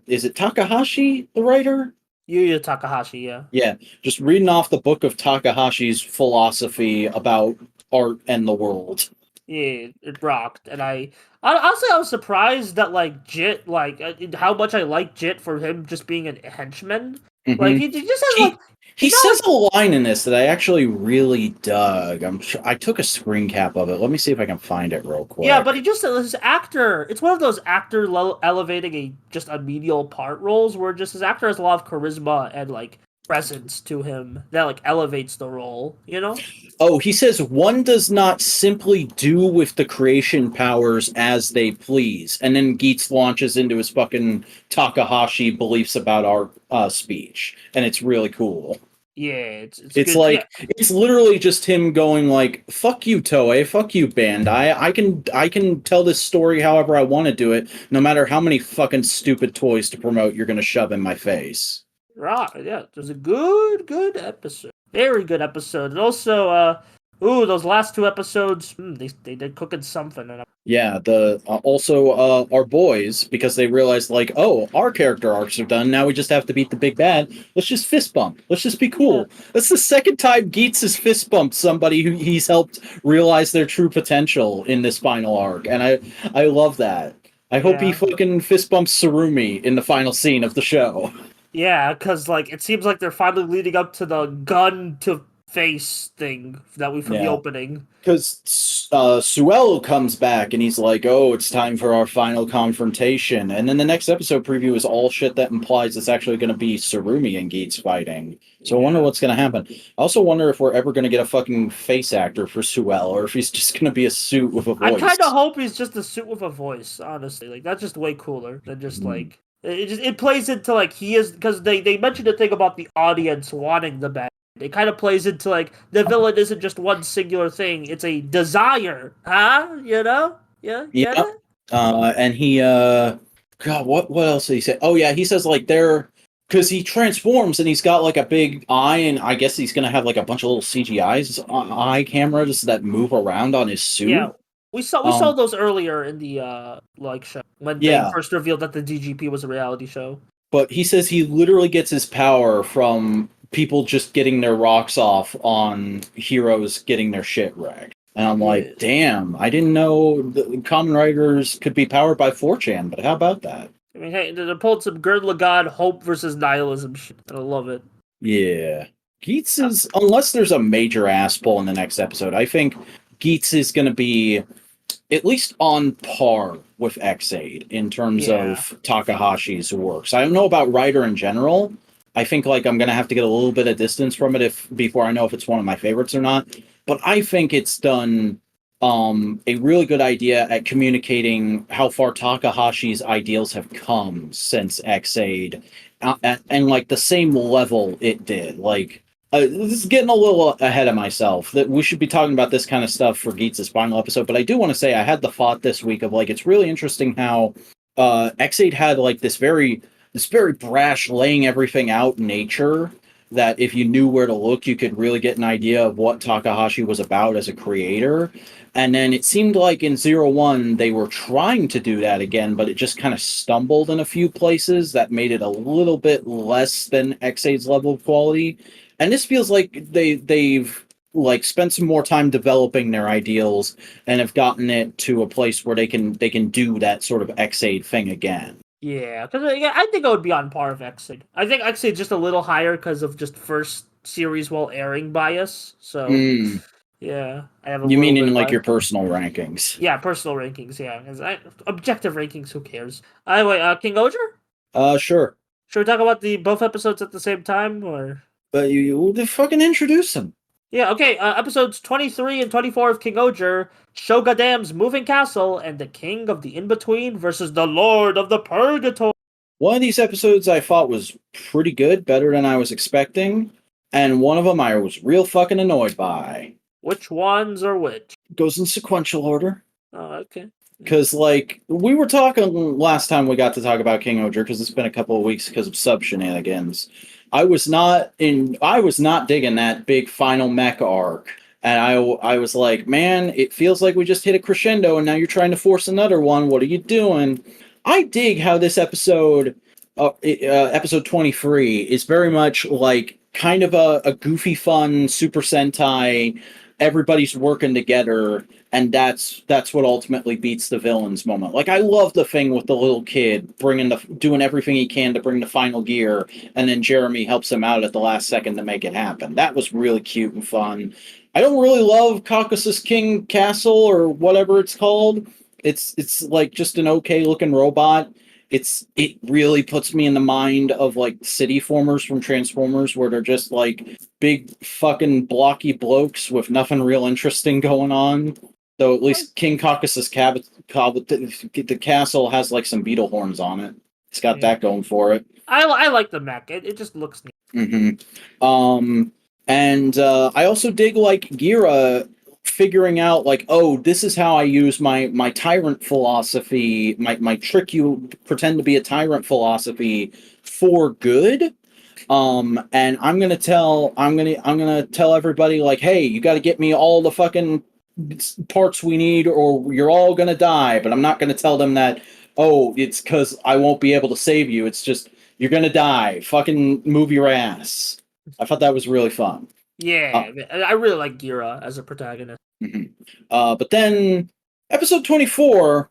is it Takahashi, the writer? Yuya Takahashi, yeah. Yeah, just reading off the book of Takahashi's philosophy about art and the world. Yeah, it rocked, and honestly I was surprised that like Jit, like how much I like Jit for him just being a henchman. Like he just has he says a line in this that I actually really dug. I took a screen cap of it. Let me see if I can find it real quick. Yeah, but he just his actor. It's one of those actor elevating just a medial part roles where just his actor has a lot of charisma and like presence to him that like elevates the role, you know? Oh, he says one does not simply do with the creation powers as they please. And then Geets launches into his fucking Takahashi beliefs about art speech. And it's really cool. Yeah, it's It's good. Yeah, like it's literally just him going like, "Fuck you, Toei. Fuck you, Bandai. I can tell this story however I want to do it, no matter how many fucking stupid toys to promote you're gonna shove in my face." right. Yeah, it was a good episode. Very good episode. And also, those last two episodes, they did cooking something. And Yeah, the also our boys, because they realized like, oh, our character arcs are done. Now we just have to beat the big bad. Let's just fist bump. Let's just be yeah, cool. That's the second time Geets has fist bumped somebody who he's helped realize their true potential in this final arc, and I love that. I hope he yeah, fucking fist bumps Surumi in the final scene of the show. yeah. Because like it seems like they're finally leading up to the gun to face thing that we from the Yeah. opening. Because Suel comes back and he's like, "Oh, it's time for our final confrontation." And then the next episode preview is all shit that implies it's actually going to be Surumi and Geets fighting. So I wonder what's going to happen. I also wonder if we're ever going to get a fucking face actor for Suel, or if he's just going to be a suit with a I voice. kind of hope he's just a suit with a voice. Honestly, like that's just way cooler than just like it plays into like he is because they mentioned a thing about the audience wanting the bad. It kind of plays into like the villain isn't just one singular thing; it's a desire, huh? You know? Yeah, get Yep. it? And he God, what else did he say? Oh yeah, he says like they're because he transforms and he's got like a big eye, and I guess he's gonna have like a bunch of little CGI's eye cameras that move around on his suit. Yeah, we saw those earlier in the like show when they Yeah, first revealed that the DGP was a reality show. but he says he literally gets his power from people just getting their rocks off on heroes getting their shit wrecked. And I'm Yeah. like, damn, I didn't know the Kamen Riders could be powered by 4chan, but how about that? I mean, hey, they're pulling some Gerd God hope versus nihilism shit, and I love it. Yeah. Geets is, unless there's a major ass pull in the next episode, I think Geets is going to be at least on par with X8 in terms Yeah. of Takahashi's works. I don't know about Rider in general. I think like I'm gonna have to get a little bit of distance from it if before I know if it's one of my favorites or not. But I think it's done a really good idea at communicating how far Takahashi's ideals have come since X8, and like the same level it did. Like this is getting a little ahead of myself. That we should be talking about this kind of stuff for Geets' final episode. But I do want to say I had the thought this week of like it's really interesting how X8 had like this very brash laying everything out nature that if you knew where to look you could really get an idea of what Takahashi was about as a creator. And then it seemed like in 01 they were trying to do that again, but it just kind of stumbled in a few places that made it a little bit less than X8's level of quality. And this feels like they've like spent some more time developing their ideals and have gotten it to a place where they can do that sort of X8 thing again. Yeah, because yeah, I think I would be on par with Exig. I think Exig just a little higher because of just first series while airing bias. So yeah, I have a You little mean bit in of like bias. your personal rankings? Yeah, personal rankings. Yeah, 'cause objective rankings. Who cares? Anyway, King-Ohger? Sure. Should we talk about the both episodes at the same time, or? But you fucking introduce them. Yeah, okay. Episodes 23 and 24 of King-Ohger, Shogadam's Moving Castle, and the King of the In-Between versus the Lord of the Purgatory. One of these episodes I thought was pretty good, better than I was expecting, and one of them I was real fucking annoyed by. Which ones are which? Goes in sequential order. Oh, okay. Because, like, we were talking last time we got to talk about King-Ohger, because it's been a couple of weeks because of sub shenanigans. I was not digging that big final mech arc. And I was like, man, it feels like we just hit a crescendo and now you're trying to force another one. What are you doing? I dig how this episode, episode 23, is very much like kind of a goofy, fun Super Sentai. Everybody's working together, and that's what ultimately beats the villains moment. Like I love the thing with the little kid doing everything he can to bring the final gear, and then Jeremy helps him out at the last second to make it happen. That was really cute and fun. I don't really love Caucasus King Castle or whatever it's called. It's like just an okay looking robot. It really puts me in the mind of like city formers from Transformers, where they're just like big fucking blocky blokes with nothing real interesting going on. Though at least King Caucasus the castle has like some beetle horns on it. It's got that going for it. I like the mech. It just looks neat. And I also dig like Gira figuring out like, oh, this is how I use my tyrant philosophy, my trick you pretend to be a tyrant philosophy for good. And I'm gonna tell everybody like, hey, you got to get me all the fucking parts we need, or you're all gonna die. But I'm not gonna tell them that. Oh, it's because I won't be able to save you. It's just you're gonna die. Fucking move your ass. I thought that was really fun. Yeah, I really like Gira as a protagonist. But then episode 24.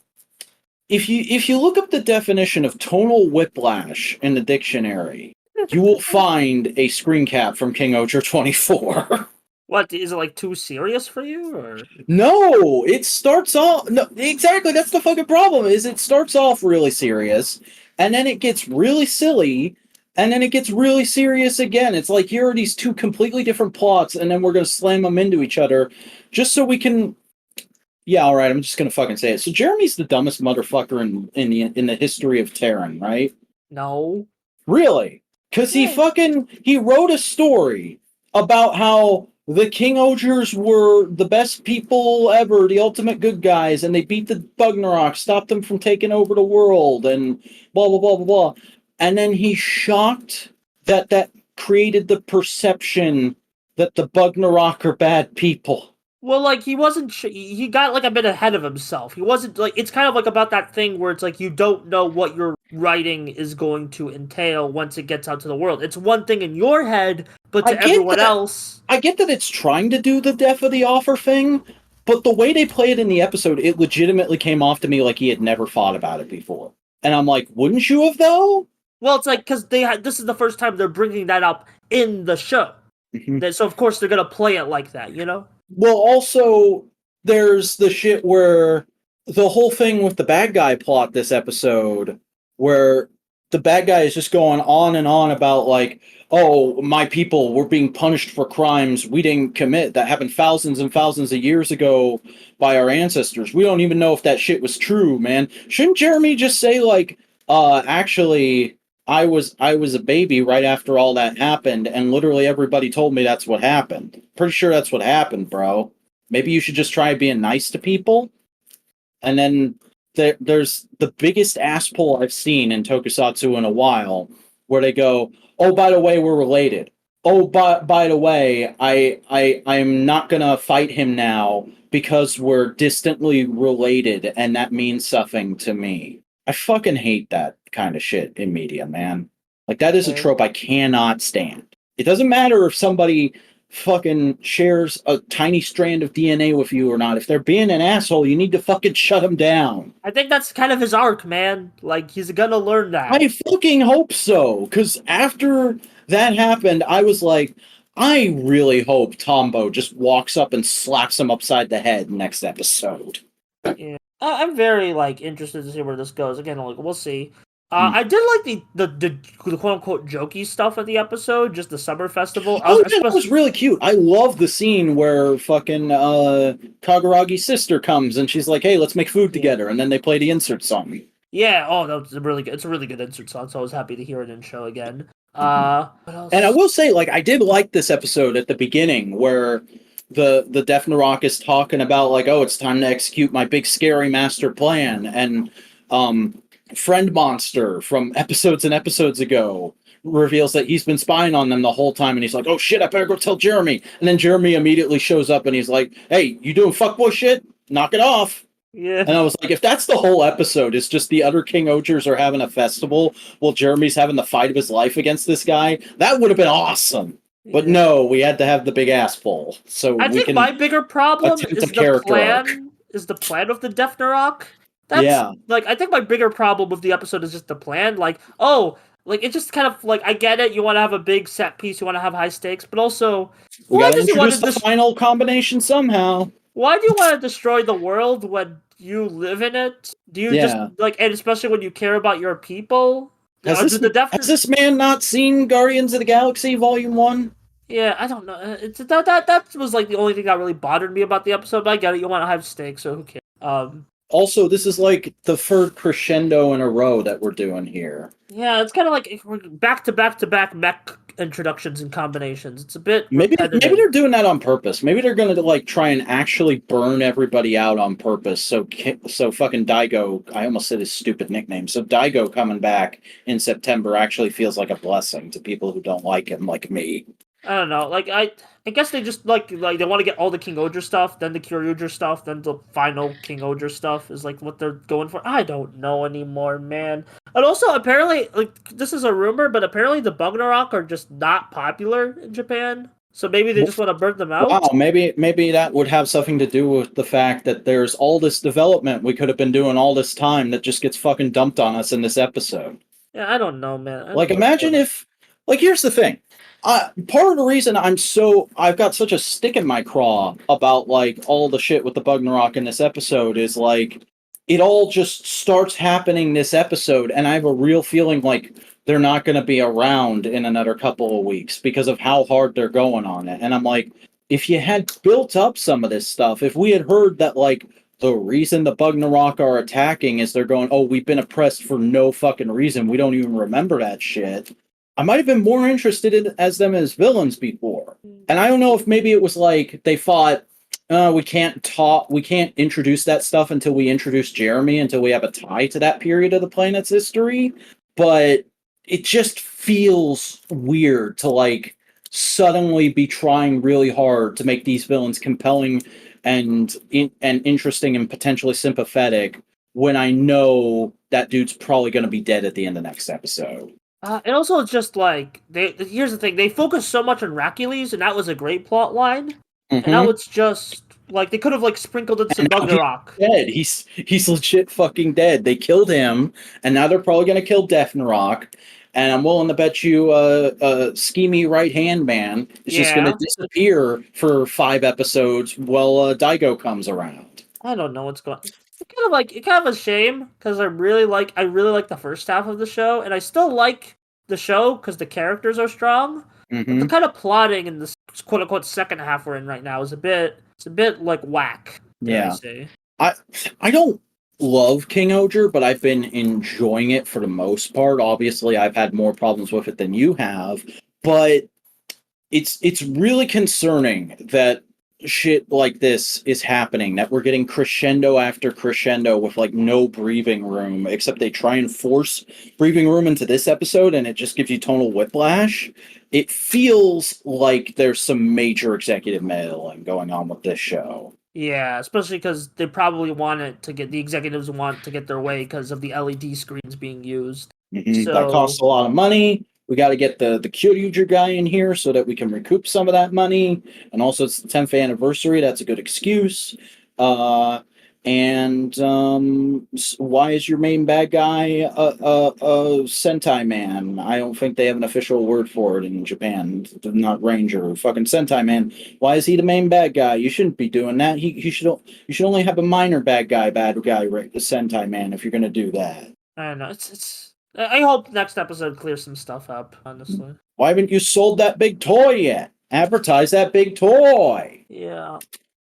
If you look up the definition of tonal whiplash in the dictionary, you will find a screen cap from King-Ohger 24. What, is it like too serious for you, or? No, it starts off no exactly. That's the fucking problem. Is it starts off really serious, and then it gets really silly, and then it gets really serious again. It's like here are these two completely different plots, and then we're gonna slam them into each other, just so we can. Yeah, all right. I'm just gonna fucking say it. So Jeremy's the dumbest motherfucker in the history of Terran, right? No. Really? Because he wrote a story about how the King-Ohgers were the best people ever, the ultimate good guys, and they beat the Bugnarok, stopped them from taking over the world, and blah blah blah blah blah. And then he's shocked that created the perception that the Bugnarok are bad people. Well, like, he wasn't. He got like a bit ahead of himself. He wasn't like. It's kind of like about that thing where it's like you don't know what your writing is going to entail once it gets out to the world. It's one thing in your head, but to everyone else. I get that it's trying to do the death of the offer thing, but the way they play it in the episode, it legitimately came off to me like he had never thought about it before. And I'm like, wouldn't you have though? Well, it's like because this is the first time they're bringing that up in the show. So of course they're gonna play it like that, you know. Well, also, there's the shit where the whole thing with the bad guy plot this episode, where the bad guy is just going on and on about, like, oh, my people were being punished for crimes we didn't commit that happened thousands and thousands of years ago by our ancestors. We don't even know if that shit was true, man. Shouldn't Jeremy just say, like, actually, I was a baby right after all that happened, and literally everybody told me that's what happened. Pretty sure that's what happened, bro. Maybe you should just try being nice to people. And then there's the biggest ass pull I've seen in Tokusatsu in a while, where they go, "Oh, by the way, we're related. Oh, by the way, I'm not gonna fight him now because we're distantly related, and that means something to me." I fucking hate that kind of shit in media, man. Like, that is a trope I cannot stand. It doesn't matter if somebody fucking shares a tiny strand of DNA with you or not. If they're being an asshole, you need to fucking shut them down. I think that's kind of his arc, man. Like, he's gonna learn that. I fucking hope so, because after that happened, I was like, I really hope Tombo just walks up and slaps him upside the head next episode. Yeah. I'm very, like, interested to see where this goes. Again, like, we'll see. I did like the quote-unquote jokey stuff of the episode, just the summer festival. Oh, yeah, that was really cute. I love the scene where fucking Kaguragi's sister comes and she's like, hey, let's make food together, and then they play the insert song. Yeah, oh, that's really good. It's a really good insert song, so I was happy to hear it in show again. What else? And I will say, like, I did like this episode at the beginning where the Death Narok is talking about, like, oh, it's time to execute my big scary master plan, and Friend Monster from episodes and episodes ago reveals that he's been spying on them the whole time, and he's like, oh shit, I better go tell Jeremy. And then Jeremy immediately shows up and he's like, hey, you doing fuckboy shit? Knock it off. Yeah. And I was like, if that's the whole episode, it's just the other King-Ohgers are having a festival while Jeremy's having the fight of his life against this guy, that would have been awesome. But no, we had to have the big ass pull. So I think my bigger problem is the plan of the Death Narok. That's, like, I think my bigger problem with the episode is just the plan. Like, oh, like, it just kind of, like, I get it. You want to have a big set piece. You want to have high stakes. But also, we got to introduce the final combination somehow. Why do you want to destroy the world when you live in it? Do you just, like, and especially when you care about your people? Has this man not seen Guardians of the Galaxy Volume 1? Yeah, I don't know. That was, like, the only thing that really bothered me about the episode. But I get it. You want to have stakes, so who cares? Also, this is like the third crescendo in a row that we're doing here. Yeah, it's kind of like we're back to back to back mech introductions and combinations. It's a bit Maybe repetitive. they're doing that on purpose. Maybe they're going to like try and actually burn everybody out on purpose. So fucking Daigo, I almost said his stupid nickname. So Daigo coming back in September actually feels like a blessing to people who don't like him, like me. I don't know. Like I guess they just like they want to get all the King-Ohger stuff, then the Kyoryuger stuff, then the final King-Ohger stuff is like what they're going for. I don't know anymore, man. And also apparently, like this is a rumor, but apparently the Bugnarok are just not popular in Japan. So maybe they just want to burn them out. Wow, maybe that would have something to do with the fact that there's all this development we could have been doing all this time that just gets fucking dumped on us in this episode. Yeah, I don't know, man. Like, imagine if, like, here's the thing. Part of the reason I've got such a stick in my craw about, like, all the shit with the Bugnarok in this episode is, like, it all just starts happening this episode, and I have a real feeling like they're not going to be around in another couple of weeks because of how hard they're going on it. And I'm like, if you had built up some of this stuff, if we had heard that, like, the reason the Bugnarok are attacking is they're going, oh, we've been oppressed for no fucking reason. We don't even remember that shit. I might have been more interested in as them as villains before. And I don't know if maybe it was like they thought, we can't introduce that stuff until we introduce Jeremy, until we have a tie to that period of the planet's history. But it just feels weird to like suddenly be trying really hard to make these villains compelling and interesting and potentially sympathetic when I know that dude's probably going to be dead at the end of next episode. And also, it's just like here's the thing: they focus so much on Hercules, and that was a great plot line. And now it's just like they could have like sprinkled in some Bugnarok. Dead. He's legit fucking dead. They killed him, and now they're probably gonna kill Deathnarok. And I'm willing to bet you, schemy right hand man is just gonna disappear for 5 episodes while Daigo comes around. I don't know what's going. It's kind of a shame because I really like the first half of the show, and I still like the show because the characters are strong. But the kind of plotting in this quote unquote second half we're in right now is a bit like whack. Yeah, I don't love King-Ohger, but I've been enjoying it for the most part. Obviously, I've had more problems with it than you have, but it's really concerning that shit like this is happening, that we're getting crescendo after crescendo with like no breathing room, except they try and force breathing room into this episode and it just gives you tonal whiplash. It feels like there's some major executive meddling going on with this show. Yeah, especially because they probably the executives want to get their way because of the LED screens being used. So, that costs a lot of money. We got to get the Kyoryuger guy in here so that we can recoup some of that money. And also, it's the 10th anniversary. That's a good excuse. And why is your main bad guy a Sentai man? I don't think they have an official word for it in Japan. Not Ranger, fucking Sentai man. Why is he the main bad guy? You shouldn't be doing that. You should only have a minor bad guy, the Sentai man, if you're gonna do that. I don't know. I hope next episode clears some stuff up, honestly. Why haven't you sold that big toy yet? Advertise that big toy. Yeah.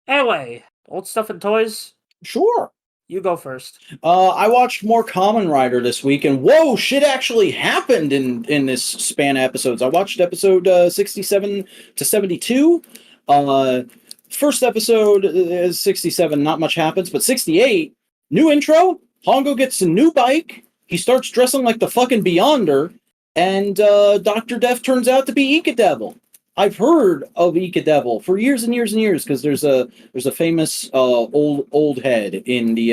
Anyway, old stuff and toys. Sure. You go first. I watched more Kamen Rider this week, and whoa, shit actually happened in this span of episodes. I watched episode 67 to 72. First episode is 67, not much happens, but 68, new intro. Hongo gets a new bike. He starts dressing like the fucking Beyonder, and Dr. Death turns out to be Ikadevil. I've heard of Ikadevil for years and years and years because there's a famous old head in the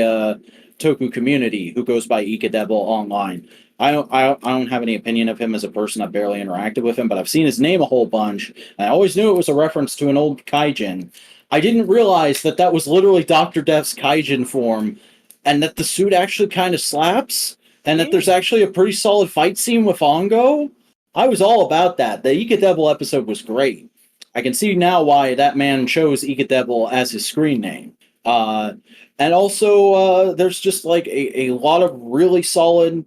Toku community who goes by Ikadevil online. I don't have any opinion of him as a person. I've barely interacted with him, but I've seen his name a whole bunch, and I always knew it was a reference to an old kaijin. I didn't realize that was literally Dr. Death's kaijin form, and that the suit actually kind of slaps. And that there's actually a pretty solid fight scene with Hongo. I was all about that. The Ikadevil episode was great. I can see now why that man chose Ikadevil as his screen name. And also, there's just like a lot of really solid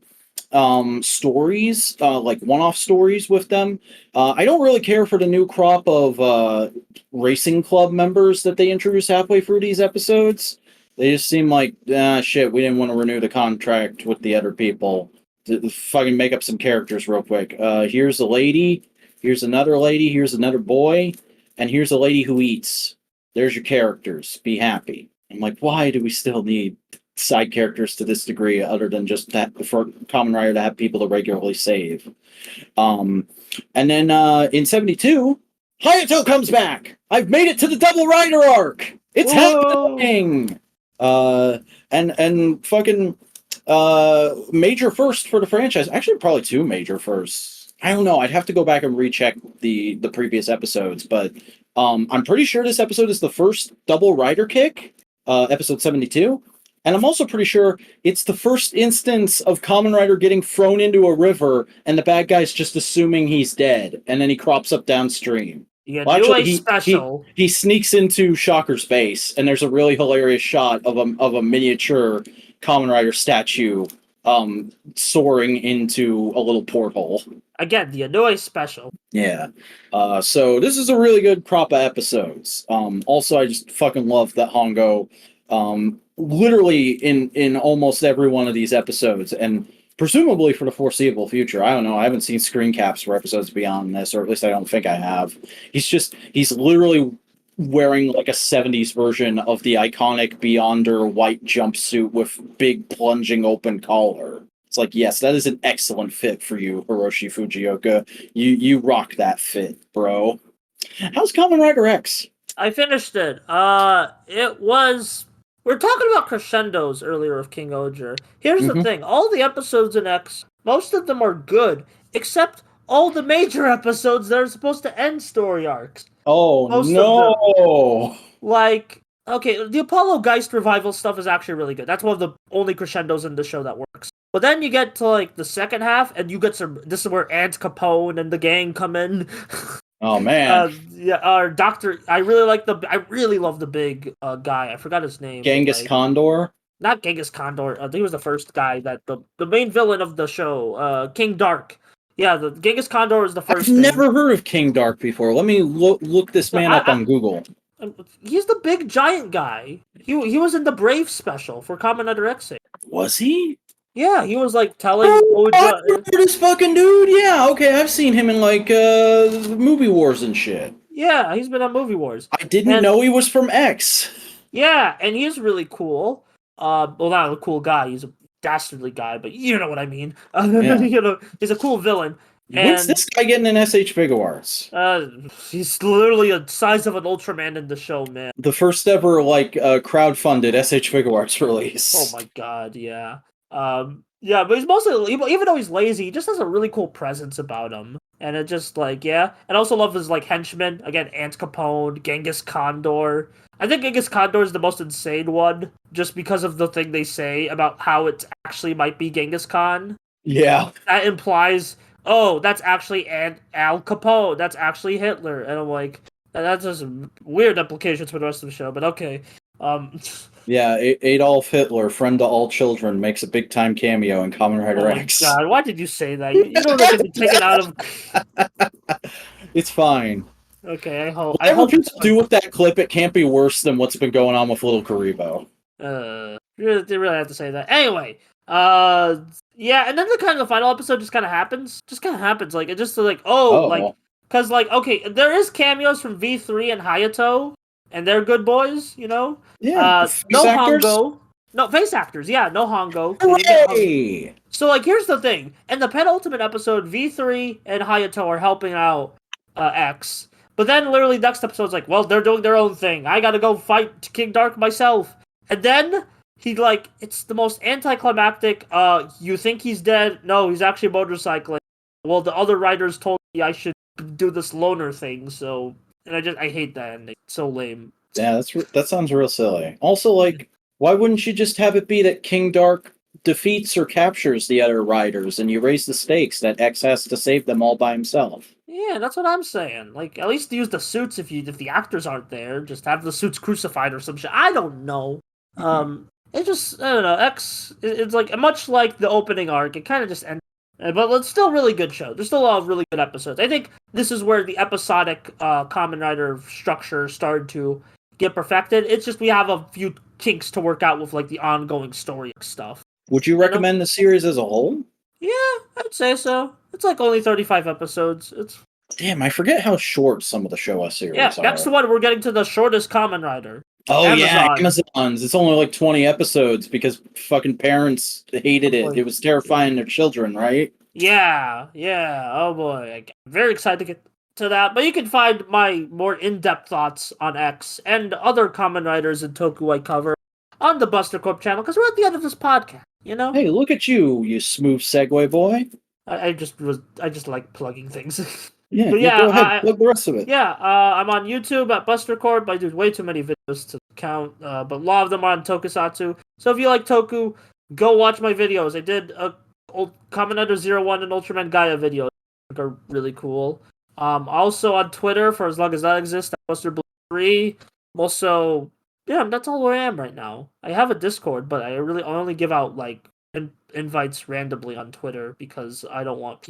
stories, like one-off stories with them. I don't really care for the new crop of racing club members that they introduce halfway through these episodes. They just seem like, shit, we didn't want to renew the contract with the other people. Fucking make up some characters real quick. Here's a lady, here's another lady, here's another boy, and here's a lady who eats. There's your characters. Be happy. I'm like, why do we still need side characters to this degree other than just that for Kamen Rider to have people to regularly save? And then in 72, Hayato comes back! I've made it to the Double Rider arc! It's happening! And fucking major first for the franchise. Actually, probably two major firsts. I don't know. I'd have to go back and recheck the previous episodes, but I'm pretty sure this episode is the first double rider kick, episode 72. And I'm also pretty sure it's the first instance of Kamen Rider getting thrown into a river and the bad guy's just assuming he's dead, and then he crops up downstream. Yeah, Well, actually, special. He sneaks into Shocker's base, and there's a really hilarious shot of a miniature Kamen Rider statue soaring into a little porthole. Again, the Inoue special. Yeah. So this is a really good crop of episodes. Also, I just fucking love that Hongo, literally in almost every one of these episodes, and presumably for the foreseeable future. I don't know. I haven't seen screen caps for episodes beyond this, or at least I don't think I have. He's literally wearing like a 70s version of the iconic Beyonder white jumpsuit with big plunging open collar. It's like, yes, that is an excellent fit for you, Hiroshi Fujioka. You rock that fit, bro. How's Kamen Rider X? I finished it. It was... We were talking about crescendos earlier of King-Ohger. Here's the thing. All the episodes in X, most of them are good, except all the major episodes that are supposed to end story arcs. Oh, Most no! Like, okay, the Apollo Geist revival stuff is actually really good. That's one of the only crescendos in the show that works. But then you get to, like, the second half, and you get some... This is where Aunt Capone and the gang come in. Oh, man. Doctor... I really love the big guy. I forgot his name. Genghis Condor? Not Genghis Condor. He was the first guy that... The main villain of the show. King Dark. Yeah, the Genghis Condor is the first. I've never heard of King Dark before. Let me look this man up on Google. He's the big giant guy. He was in the Brave special for Kamen Rider X. Was he? Yeah, he was like telling. I remember this fucking dude. Yeah, okay, I've seen him in like Movie Wars and shit. Yeah, he's been on Movie Wars. I didn't know he was from X. Yeah, and he's really cool. Well, not a cool guy. He's a dastardly guy, but you know what I mean. Yeah. You know, he's a cool villain. When's this guy getting an SH Figuarts? He's literally the size of an Ultraman in the show, man. The first ever like crowdfunded SH Figuarts release. Oh my god, yeah. Yeah, but he's mostly, even though he's lazy, he just has a really cool presence about him. And it just, like, yeah. And I also love his, like, henchmen. Again, Aunt Capone, Genghis Condor. I think Genghis Condor is the most insane one, just because of the thing they say about how it actually might be Genghis Khan. Yeah. That implies, oh, that's actually Al Capone. That's actually Hitler. And I'm like, that's just weird implications for the rest of the show, but okay. Yeah, Adolf Hitler, friend to all children, makes a big-time cameo in Kamen Rider X. Oh my god, why did you say that? You don't have to be taken out of... It's fine. Okay, I hope... Whatever people do with that clip, it can't be worse than what's been going on with Little Karibo. They really have to say that. Anyway, yeah, and then the final episode just kind of happens. Like, it just, like, like... Because, like, okay, there is cameos from V3 and Hayato, and they're good boys, you know? Yeah, no actors? Hongo. No, face actors, yeah, no Hongo. Hooray! So, like, here's the thing. In the penultimate episode, V3 and Hayato are helping out X. But then, literally, next episode's like, well, they're doing their own thing. I gotta go fight King Dark myself. And then, it's the most anticlimactic, you think he's dead? No, he's actually motorcycling. Well, the other writers told me I should do this loner thing, so... And I hate that ending. It's so lame. Yeah, that sounds real silly. Also, like, why wouldn't you just have it be that King Dark defeats or captures the other riders, and you raise the stakes that X has to save them all by himself? Yeah, that's what I'm saying. Like, at least use the suits if the actors aren't there. Just have the suits crucified or some shit. I don't know. It just, I don't know. X, it's like, much like the opening arc, it kind of just ends. But it's still a really good show. There's still a lot of really good episodes. I think this is where the episodic Kamen Rider structure started to get perfected. It's just we have a few kinks to work out with like the ongoing story stuff. Would you recommend the series as a whole? Yeah, I'd say so. It's like only 35 episodes. It's Damn, I forget how short some of the Showa series yeah. are. Next to what we're getting to the shortest Kamen Rider. Oh yeah, Amazon. Amazon's. It's only like 20 episodes because fucking parents hated it. It was terrifying their children, right? Yeah. Oh boy, I'm very excited to get to that. But you can find my more in-depth thoughts on X and other Kamen Riders and Toku I cover on the Buster Corp channel because we're at the end of this podcast. You know? Hey, look at you smooth segue boy. I just like plugging things. Yeah, But go ahead, plug the rest of it. Yeah, I'm on YouTube at Buster Corp. I do way too many videos to count, but a lot of them are on Tokusatsu. So if you like Toku, go watch my videos. I did a old Kamen Rider 01 and Ultraman Gaia video. They're really cool. Also on Twitter, for as long as that exists, at Buster Blue 3. Also, yeah, that's all where I am right now. I have a Discord, but I only give out like invites randomly on Twitter because I don't want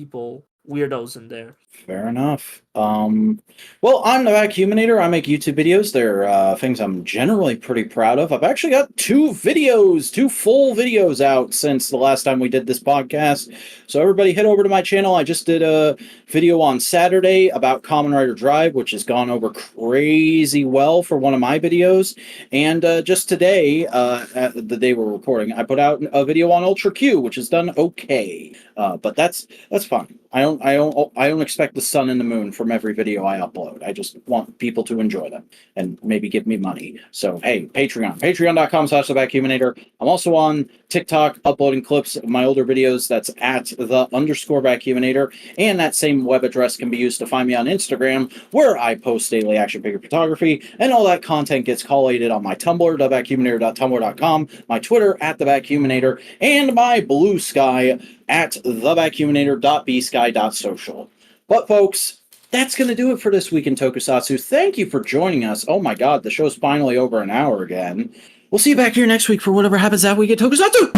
weirdos in there. Fair enough. Well, I'm the Vacuuminator. I make YouTube videos. They're things I'm generally pretty proud of. I've actually got two full videos out since the last time we did this podcast. So everybody head over to my channel. I just did a video on Saturday about Kamen Rider Drive, which has gone over crazy well for one of my videos. And just today, at the day we're recording, I put out a video on Ultra Q, which has done okay. But that's fine. I don't expect the sun and the moon from every video I upload. I just want people to enjoy them and maybe give me money. So hey, patreon.com/thevacuuminator. I'm also on TikTok uploading clips of my older videos. That's at @the_vacuuminator. And that same web address can be used to find me on Instagram, where I post daily action figure photography, and all that content gets collated on my Tumblr, thevacuuminator.tumblr.com, my Twitter @thevacuuminator, and my Blue Sky at thevacuuminator.bsky.social. But folks, that's going to do it for this week in Tokusatsu. Thank you for joining us. Oh my god, the show's finally over an hour again. We'll see you back here next week for whatever happens that week at Tokusatsu!